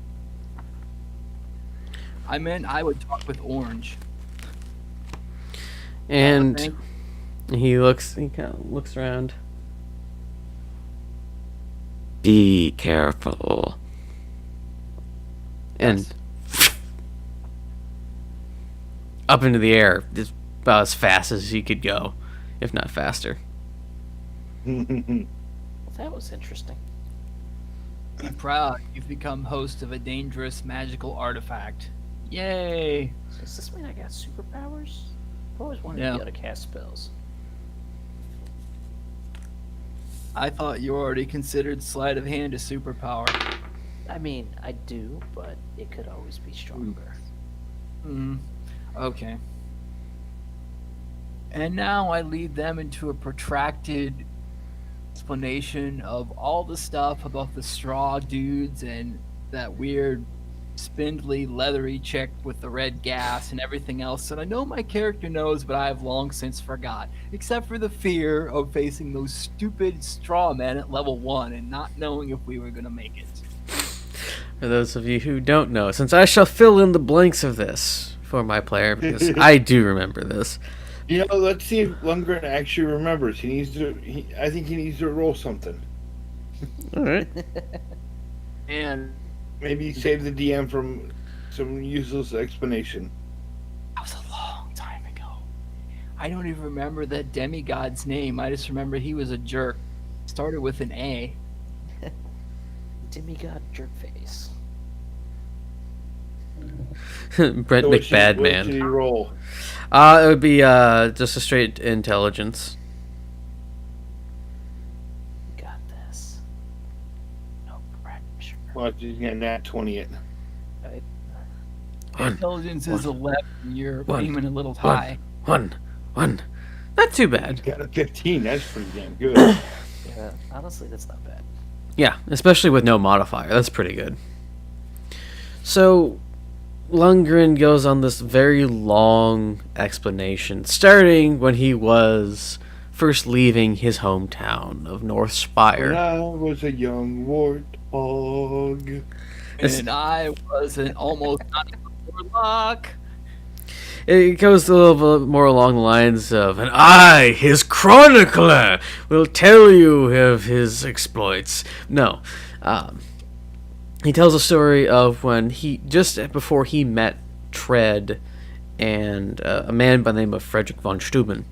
I meant I would talk with Orange. And Okay. he kind of looks around. Be careful. And up into the air, just about as fast as he could go, if not faster. Well, that was interesting. Be proud. You've become host of a dangerous magical artifact. Yay! So does this mean I got superpowers? I've always wanted Yeah. to be able to cast spells. I thought you already considered sleight of hand a superpower. I mean, I do, but it could always be stronger. Okay. And now I lead them into a protracted explanation of all the stuff about the straw dudes and that weird spindly leathery chick with the red gas and everything else that I know my character knows but I have long since forgot, except for the fear of facing those stupid straw men at level 1 and not knowing if we were going to make it. For those of you who don't know, since I shall fill in the blanks of this for my player, because I do remember this. You know, let's see if Lundgren actually remembers. I think he needs to roll something. All right. And Maybe save the DM from some useless explanation. that was a long time ago. I don't even remember that demigod's name. I just remember he was a jerk. Started with an A. Demigod jerkface. Brent So what should McBadman. he roll? It would be just a straight intelligence. Got this. No pressure. Well, he's got nat 20 it. Right? Intelligence is 11. You're One. aiming a little high. One. Not too bad. Got a 15. That's pretty damn good. Yeah, honestly, that's not bad. Yeah, especially with no modifier. That's pretty good. So, Lundgren goes on this very long explanation, starting when he was first leaving his hometown of North When Spire. I was a young warthog. And I was an almost not even warlock. It goes a little bit more along the lines of, and I, his chronicler, will tell you of his exploits. No. He tells a story of when just before he met Tread and a man by the name of Frederick von Steuben.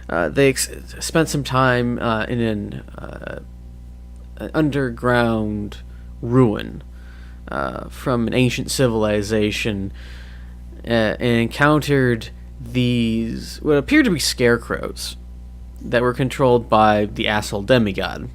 They spent some time in an underground ruin from an ancient civilization and encountered these, what appeared to be scarecrows that were controlled by the asshole demigod.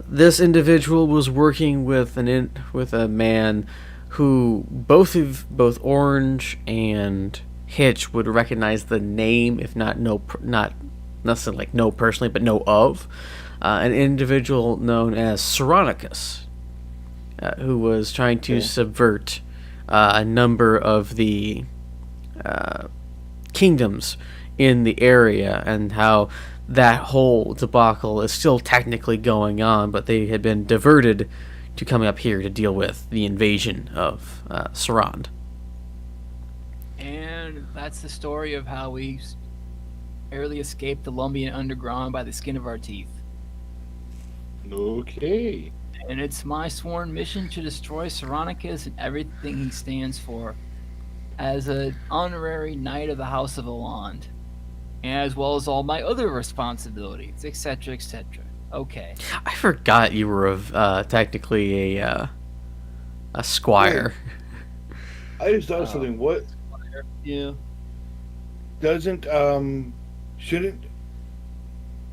This individual was working with a man who both Orange and Hitch would recognize the name, if not necessarily like know personally, but know of, an individual known as Saronicus, who was trying to subvert a number of the kingdoms in the area, and how that whole debacle is still technically going on, but they had been diverted to coming up here to deal with the invasion of Sarand. And that's the story of how we barely escaped the Lumbian underground by the skin of our teeth. Okay. And it's my sworn mission to destroy Saronicus and everything he stands for as an honorary knight of the House of Gliland, as well as all my other responsibilities, etc., etc. Okay. I forgot you were technically a squire. I just thought of something. What Yeah. doesn't shouldn't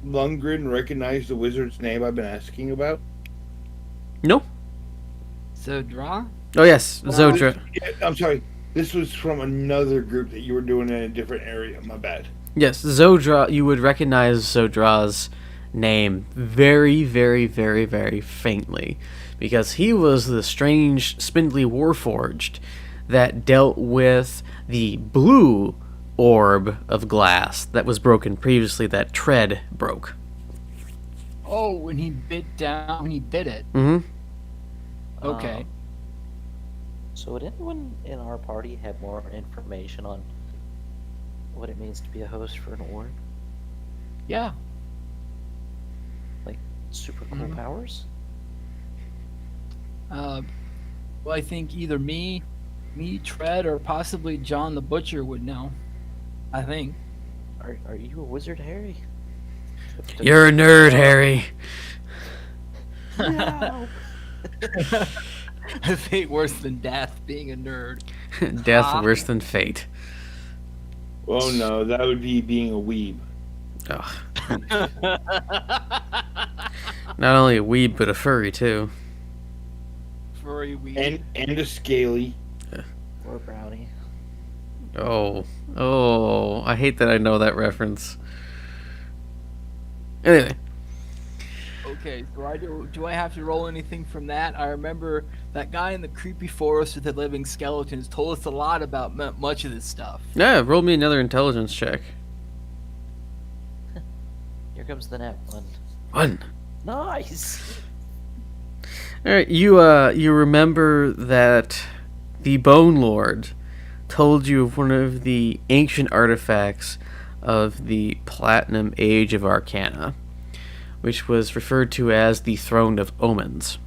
Lundgren recognize the wizard's name I've been asking about? No. Zodra? Oh yes, Zodra. Yeah, I'm sorry. This was from another group that you were doing in a different area. My bad. Yes, Zodra. You would recognize Zodra's name very, very, very, very faintly, because he was the strange, spindly warforged that dealt with the blue orb of glass that was broken previously, that Tread broke. Oh, when he bit it. Mm-hmm. Okay. So would anyone in our party have more information on what it means to be a host for an orb? Yeah. Like super cool Mhm. powers? Well, I think either me, Tread, or possibly John the Butcher would know. I think. Are you a wizard, Harry? You're a nerd, Harry. No. I think worse than death, being a nerd. Death worse than fate. Oh no, that would be being a weeb. Ugh. Not only a weeb, but a furry too. Furry weed. And a scaly. Or brownie. Oh, I hate that I know that reference. Anyway, Okay, so do I have to roll anything from that? I remember that guy in the creepy forest with the living skeletons told us a lot about much of this stuff. yeah, roll me another intelligence check. Here comes the net one. 1. Nice. All right, you remember that the Bone Lord told you of one of the ancient artifacts of the Platinum Age of Arcana, which was referred to as the Throne of Omens.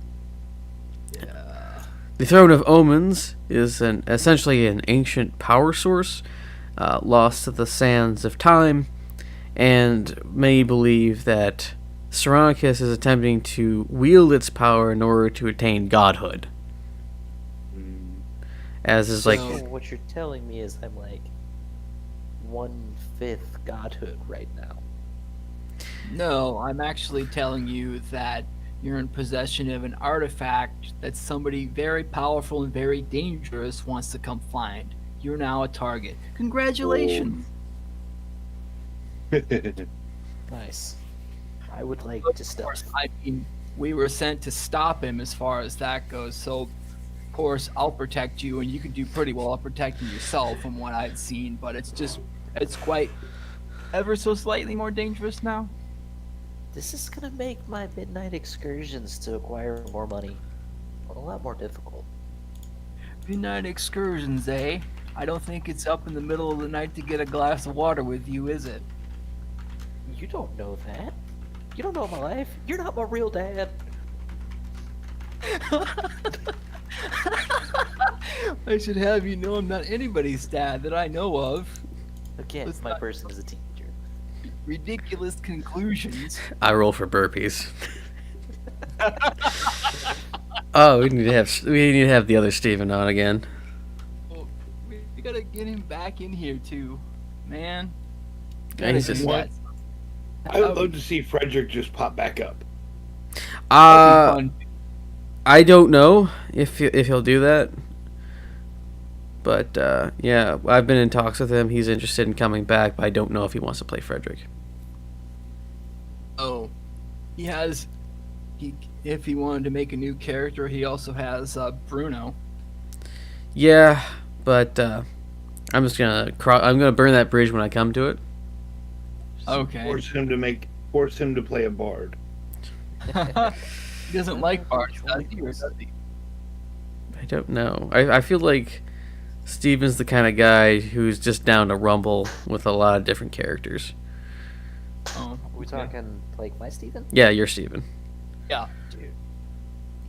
Yeah. The Throne of Omens is essentially an ancient power source lost to the sands of time, and many believe that Saronicus is attempting to wield its power in order to attain godhood. As is like, So what you're telling me is I'm like 1/5 godhood right now. No, I'm actually telling you that you're in possession of an artifact that somebody very powerful and very dangerous wants to come find. You're now a target. Congratulations. Nice. I would like to Of stop. course, I mean, we were sent to stop him as far as that goes, so of course I'll protect you, and you can do pretty well at protecting yourself from what I've seen, but it's quite ever so slightly more dangerous now. This is gonna make my midnight excursions to acquire more money a lot more difficult. Midnight excursions, eh? I don't think it's up in the middle of the night to get a glass of water with you, is it? You don't know that. You don't know my life. You're not my real dad. I should have you know I'm not anybody's dad that I know of. Again, Let's my not- person is a teacher. Ridiculous conclusions. I roll for burpees. Oh, we need to have the other Steven on again. Oh, we gotta get him back in here too, man. Yeah, he's Gotta just- do that. I would love to see Frederick just pop back up. That'd be fun. I don't know if he'll do that, but yeah, I've been in talks with him. He's interested in coming back, but I don't know if he wants to play Frederick. Oh, if he wanted to make a new character, he also has Bruno. Yeah, but I'm just gonna I'm gonna burn that bridge when I come to it. Okay. Force him to play a bard. He doesn't like bards, does he? Or does he? I don't know. I feel like Steven's the kind of guy who's just down to rumble with a lot of different characters. Oh, Are we okay. talking like my Steven? Yeah, you're Steven. Yeah. Dude,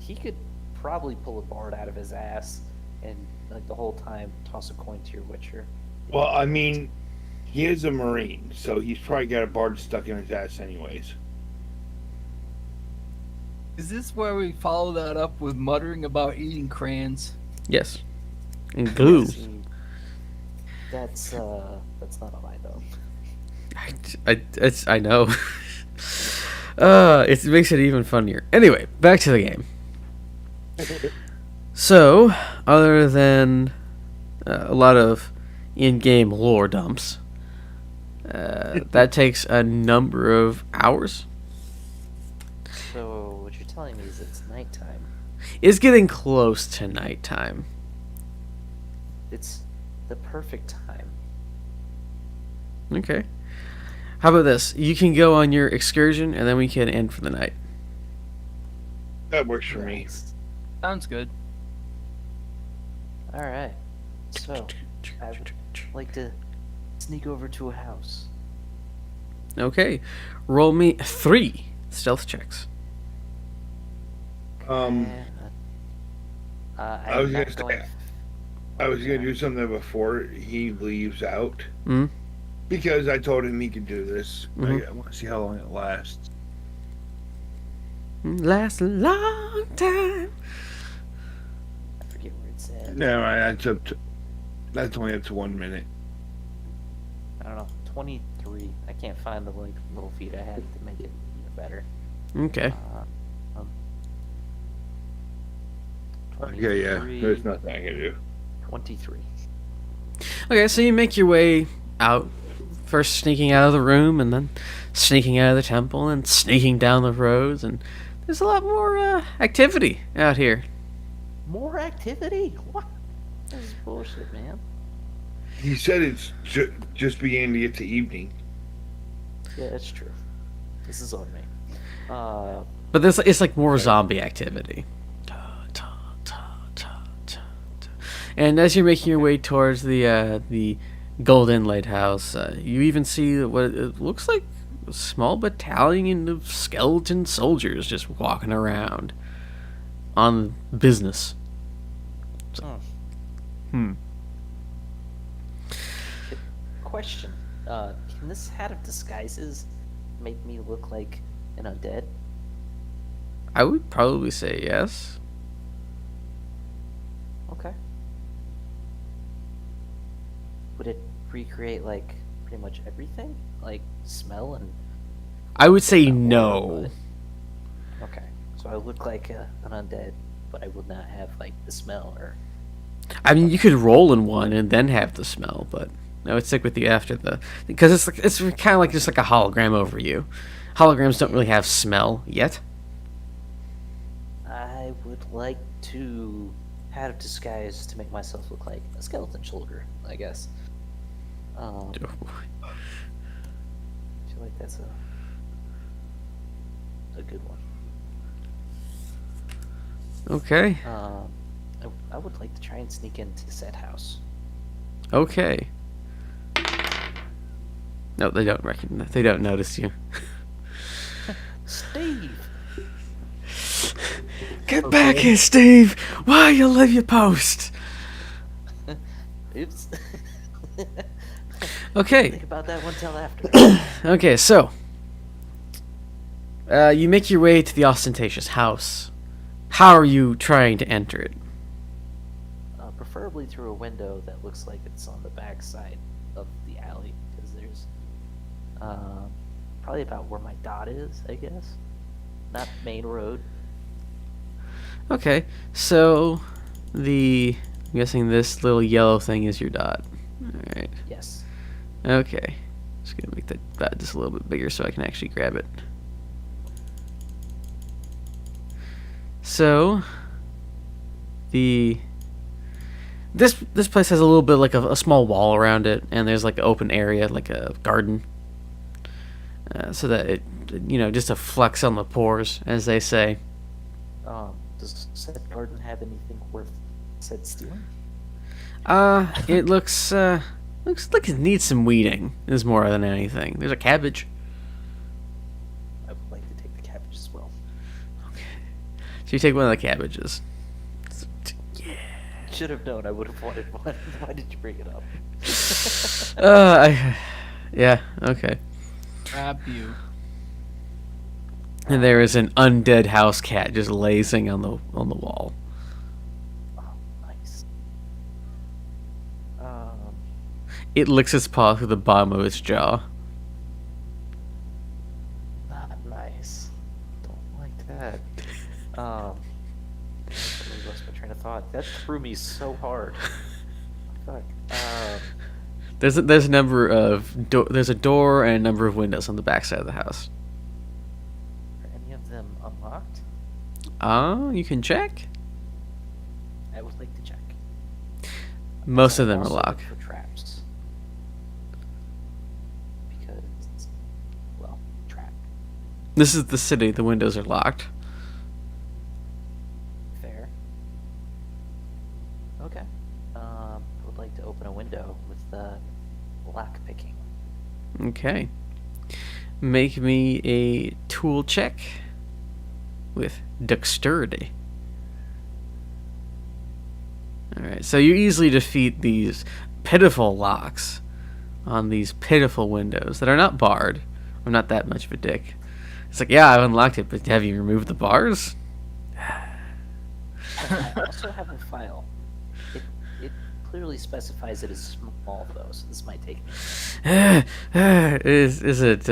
he could probably pull a bard out of his ass and like the whole time toss a coin to your Witcher. Well, I mean, he is a Marine, so he's probably got a bard stuck in his ass anyways. Is this where we follow that up with muttering about eating crayons? Yes. And glue. See, that's not a lie though. I know. It makes it even funnier. Anyway, back to the game. So, other than a lot of in-game lore dumps, that takes a number of hours. So what you're telling me is it's nighttime. It's getting close to nighttime. It's the perfect time. Okay. How about this? You can go on your excursion, and then we can end for the night. That works for me. Nice. Sounds good. All right. So I would like to sneak over to a house. Okay. Roll me 3 stealth checks. I I was am gonna not going. say, I was gonna do something before he leaves out Mm? because I told him he could do this. Mhm. I want to see how long it lasts. Lasts a long time. I forget where it said. No, that's up to. That's only up to 1 minute. I don't know. 23. I can't find the like little feed I had to make it even better. Okay. Um, Okay, yeah. 23, There's nothing I can do. 23. Okay, so you make your way out, first sneaking out of the room, and then sneaking out of the temple, and sneaking down the roads, and there's a lot more activity out here. More activity? What? This is bullshit, man. He said it's just beginning to get to evening. Yeah, it's true. This is on me. But it's like more zombie activity. And as you're making your way towards the Golden Lighthouse, you even see what it looks like a small battalion of skeleton soldiers just walking around on business. Question. Can this hat of disguises make me look like an undead? I would probably say yes. Okay. Would it recreate like pretty much everything? Like smell and I would say not no. water, but- Okay. So I look like an undead, but I would not have like the smell or I mean, you could roll in one and then have the smell, but I would stick with you after because it's kind of like just like a hologram over you. Holograms don't really have smell yet. I would like to hat of disguise to make myself look like a skeleton soldier, I guess. I feel like that's a good one. Okay. I would like to try and sneak into said house. Okay. No, they don't recognize. They don't notice you. Steve! Get back here, Steve! Why you leave your post? Oops. Okay. Think about that one till after. Okay, so you make your way to the ostentatious house. How are you trying to enter it? Preferably through a window that looks like it's on the back side of the alley, because there's probably about where my dot is, I guess. Not main road. Okay, so I'm guessing this little yellow thing is your dot. Alright. Yes. Okay. Just gonna make that just a little bit bigger so I can actually grab it. So this place has a little bit like a small wall around it, and there's like an open area, like a garden, so that it, just to flex on the pores, as they say. Does said garden have anything worth said stealing? It looks like it needs some weeding. Is more than anything. There's a cabbage. I would like to take the cabbage as well. So you take one of the cabbages. Should have known I would have wanted one. Why did you bring it up? Yeah, okay. Trap you. And there is an undead house cat just lazing on the wall. Oh, nice. It licks its paw through the bottom of its jaw. Not nice. Don't like that. I totally lost my train of thought. That threw me so hard. Fuck. There's a number of there's a door and a number of windows on the backside of the house. Are any of them unlocked? You can check. I would like to check. Most I of them are also look locked. for traps. Because, well, trap. This is the city. The windows are locked. Fair. Okay. I would like to open a window with lock picking. Okay. Make me a tool check with dexterity. Alright, so you easily defeat these pitiful locks on these pitiful windows that are not barred. I'm not that much of a dick. It's like, yeah, I've unlocked it, but have you removed the bars? I also have a file. It clearly specifies it as small, though, so this might take me. Is it,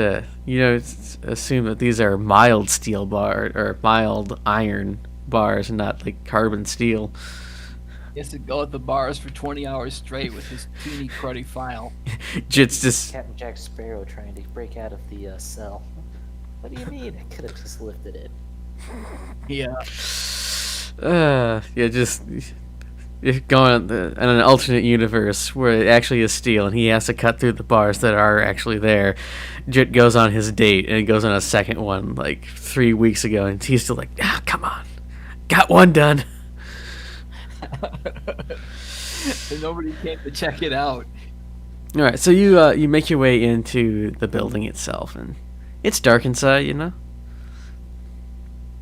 assume that these are mild steel bar or mild iron bars and not like carbon steel. He has to go at the bars for 20 hours straight with his teeny cruddy file. Just Captain Jack Sparrow trying to break out of the cell. What do you mean? I could have just lifted it. Yeah. just if going in an alternate universe where it actually is steel and he has to cut through the bars that are actually there. Jit goes on his date and goes on a second one like 3 weeks ago and he's still like, come on, got one done. And nobody came to check it out. All right, so you make your way into the building itself and it's dark inside, you know.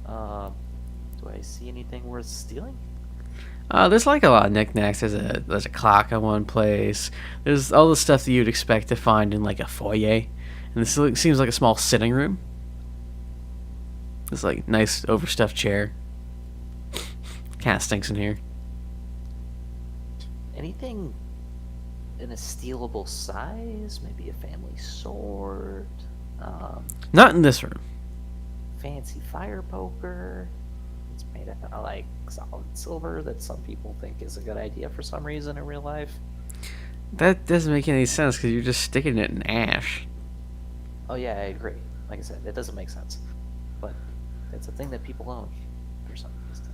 Do I see anything worth stealing? There's like a lot of knickknacks. There's a clock in one place. There's all the stuff that you'd expect to find in like a foyer, and this seems like a small sitting room. This like nice overstuffed chair. Kind of stinks in here. Anything in a stealable size? Maybe a family sword? Not in this room. Fancy fire poker? It's made out of like solid silver that some people think is a good idea for some reason in real life. That doesn't make any sense because you're just sticking it in ash. Oh yeah, I agree. Like I said, it doesn't make sense. But it's a thing that people own for some reason.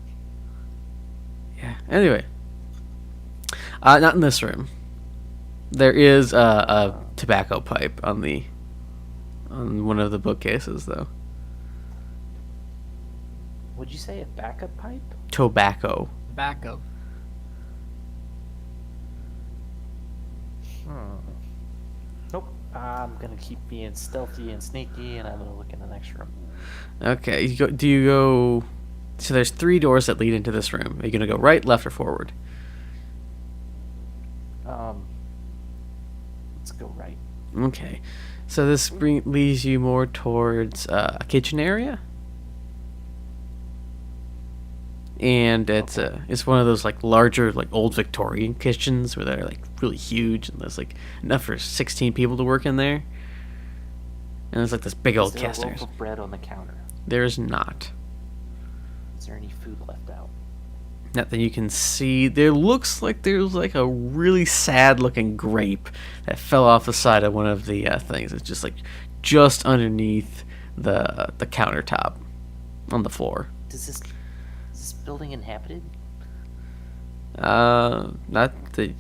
Yeah. Anyway, not in this room. There is a tobacco pipe on one of the bookcases, though. Would you say a backup pipe? Tobacco. Tobacco. Nope. I'm gonna keep being stealthy and sneaky, and I'm gonna look in the next room. Okay. Do you go? So there's 3 doors that lead into this room. Are you gonna go right, left, or forward? Let's go right. Okay. So this leads you more towards a kitchen area. And it's one of those like larger like old Victorian kitchens where they're like really huge and there's like enough for 16 people to work in there. And there's like this big old Is there cast a iron. loaf of bread on the counter? There's not. Is there any food left out? Not that you can see. There looks like there's like a really sad looking grape that fell off the side of one of the things. It's just like just underneath the countertop on the floor. Is this building inhabited? Not that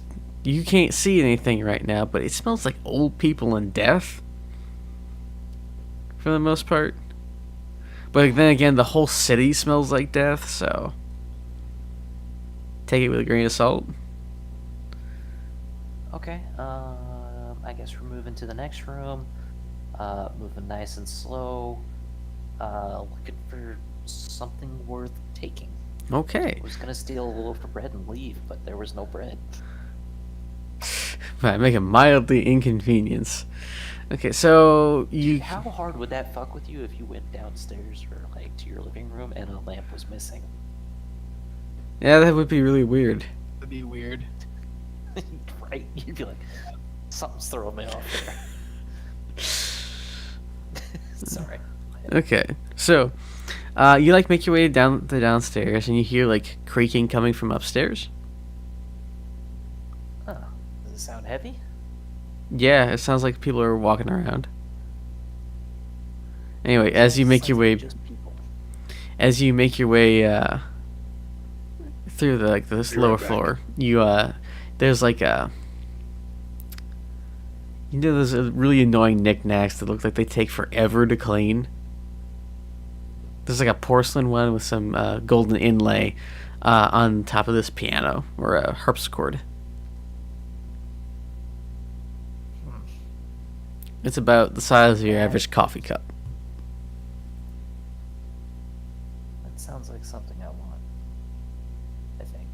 you can't see anything right now, but it smells like old people and death for the most part. But then again, the whole city smells like death, so take it with a grain of salt. Okay. I guess we're moving to the next room. Moving nice and slow. Looking for something worth taking. Okay. I was gonna steal a loaf of bread and leave, but there was no bread. Might make a mildly inconvenience. Okay, so you. How hard would that fuck with you if you went downstairs or like to your living room and a lamp was missing? Yeah, that would be really weird. That'd be weird. Right? You'd be like, something's throwing me off there. Sorry. Okay, so you like make your way down the downstairs, and you hear like creaking coming from upstairs. Oh, does it sound heavy? Yeah, it sounds like people are walking around. Anyway, as you make your way, Just people. Through the this Be right lower back. floor, you there's like a. You know those really annoying knickknacks that look like they take forever to clean? There's like a porcelain one with some golden inlay on top of this piano, or a harpsichord. It's about the size of your average coffee cup. That sounds like something I want. I think.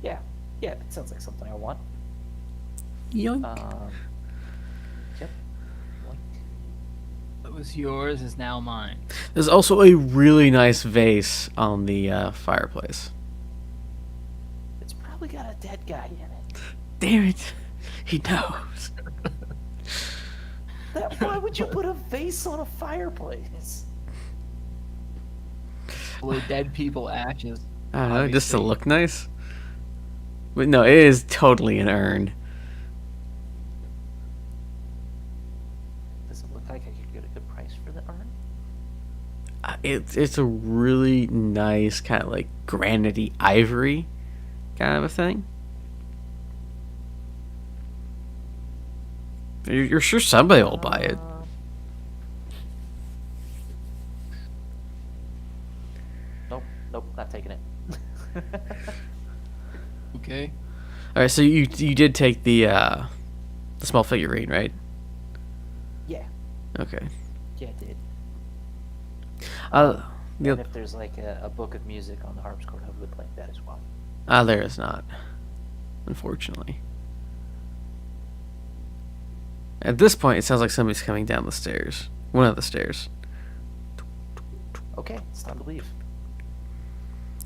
Yeah, it sounds like something I want. Yoink. Yep. Like, What was yours is now mine. There's also a really nice vase on the fireplace. it's probably got a dead guy in it. Damn it. He knows. Why would you put a vase on a fireplace? Full of dead people ashes. I don't know, just to Obviously. look nice. But no, it is totally an urn. Does it look like I could get a good price for the urn? It's a really nice kind of like granity ivory kind of a thing. You're sure somebody will buy it. Nope, not taking it. Okay. All right, so you did take the small figurine, right? Yeah, Okay. I did. The And oth- if there's like a book of music on the harpsichord, I would like that as well. there is not, unfortunately. At this point, it sounds like somebody's coming down the stairs. One of the stairs. Okay, it's time to leave.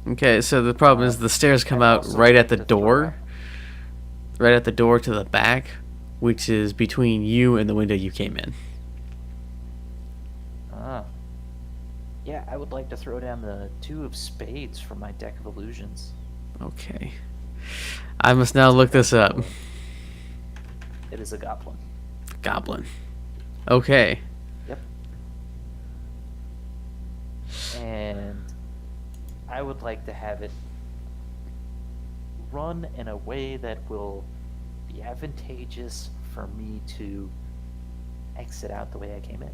Okay, so the problem is the stairs come I'd out also right like at the to throw door. out- Right at the door to the back, which is between you and the window you came in. Ah. Yeah, I would like to throw down the 2 of spades from my deck of illusions. Okay. I must now look this up. It is a goblin. Goblin. Okay. Yep. And I would like to have it run in a way that will be advantageous for me to exit out the way I came in.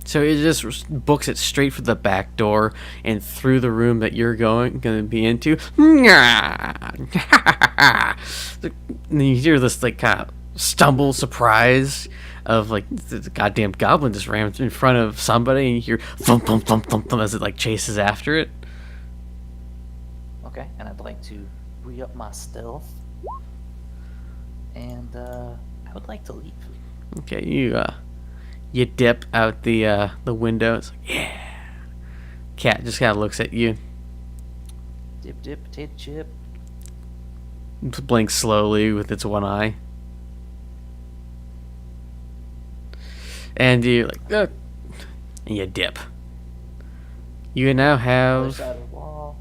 So it just books it straight for the back door and through the room that you're going to be into. And then you hear this like kind of stumble surprise of like the goddamn goblin just ran in front of somebody, and you hear thump thump thump thump thump as it like chases after it. Okay, and I'd like to re-up my stealth. And I would like to leave. Okay, you dip out the window. It's like, yeah. Cat just kind of looks at you, Dip, dip, potato chip. blinks slowly with its one eye, and you're like, and you dip. You now Other have side of the wall.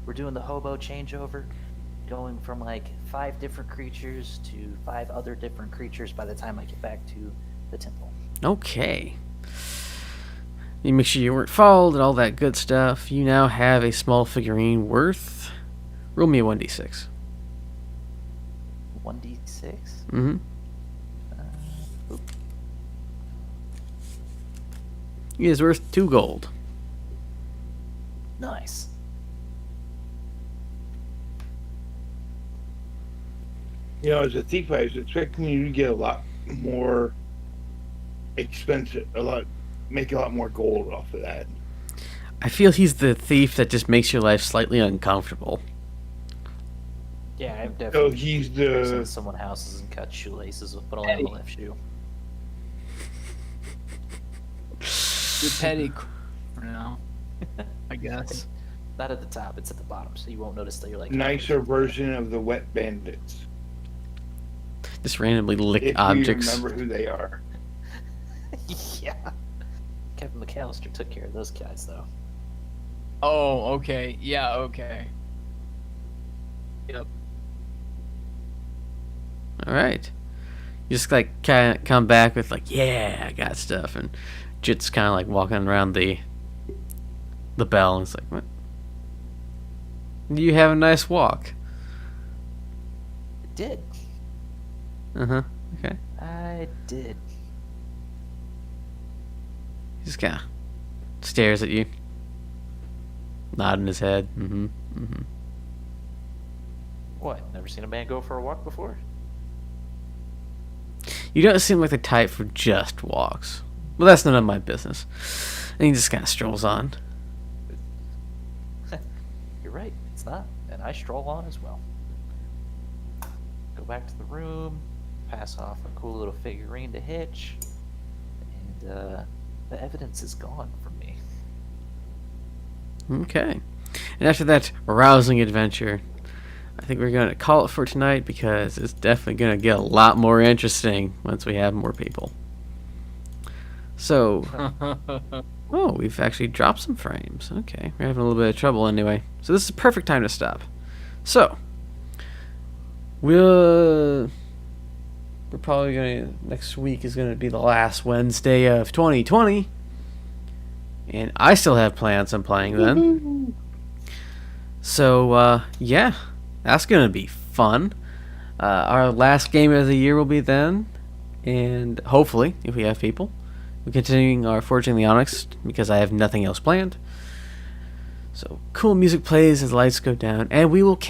We're doing the hobo changeover. Going from like 5 different creatures to 5 other different creatures by the time I get back to the temple. okay. You make sure you weren't followed and all that good stuff. You now have a small figurine worth. Roll me a 1d6. 1d6. Mm-hmm. It is worth 2 gold. Nice. You know, as a thief, I was expecting you to get a lot more expensive, make a lot more gold off of that. I feel he's the thief that just makes your life slightly uncomfortable. Yeah, I've So definitely he's seen the someone's houses and cut shoelaces with, but only on the left shoe. You're petty for now, I guess. Not at the top; it's at the bottom, so you won't notice that you're like nicer version of the wet bandits. Just randomly lick If objects. you remember who they are. Yeah. Kevin McAllister took care of those guys, though. Oh, okay. Yeah, okay. Yep. All right. You just like kind of come back with like, yeah, I got stuff, and Jit's kind of like walking around the bell, and it's like, what? You have a nice walk. Did. Okay. I did. He just kind of stares at you, nodding his head. What? Never seen a man go for a walk before? You don't seem like the type for just walks. Well, that's none of my business. And he just kind of strolls on. You're right. It's not, and I stroll on as well. Go back to the room, pass off a cool little figurine to Hitch, and the evidence is gone from me. Okay. And after that rousing adventure, I think we're going to call it for tonight because it's definitely going to get a lot more interesting once we have more people. So, oh, we've actually dropped some frames. Okay, we're having a little bit of trouble anyway. So this is the perfect time to stop. So, we're probably going to, next week is going to be the last Wednesday of 2020. And I still have plans on playing then. So, yeah, that's going to be fun. Our last game of the year will be then. And hopefully, if we have people, we're continuing our Forging the Onyx because I have nothing else planned. So, cool music plays as the lights go down. And we will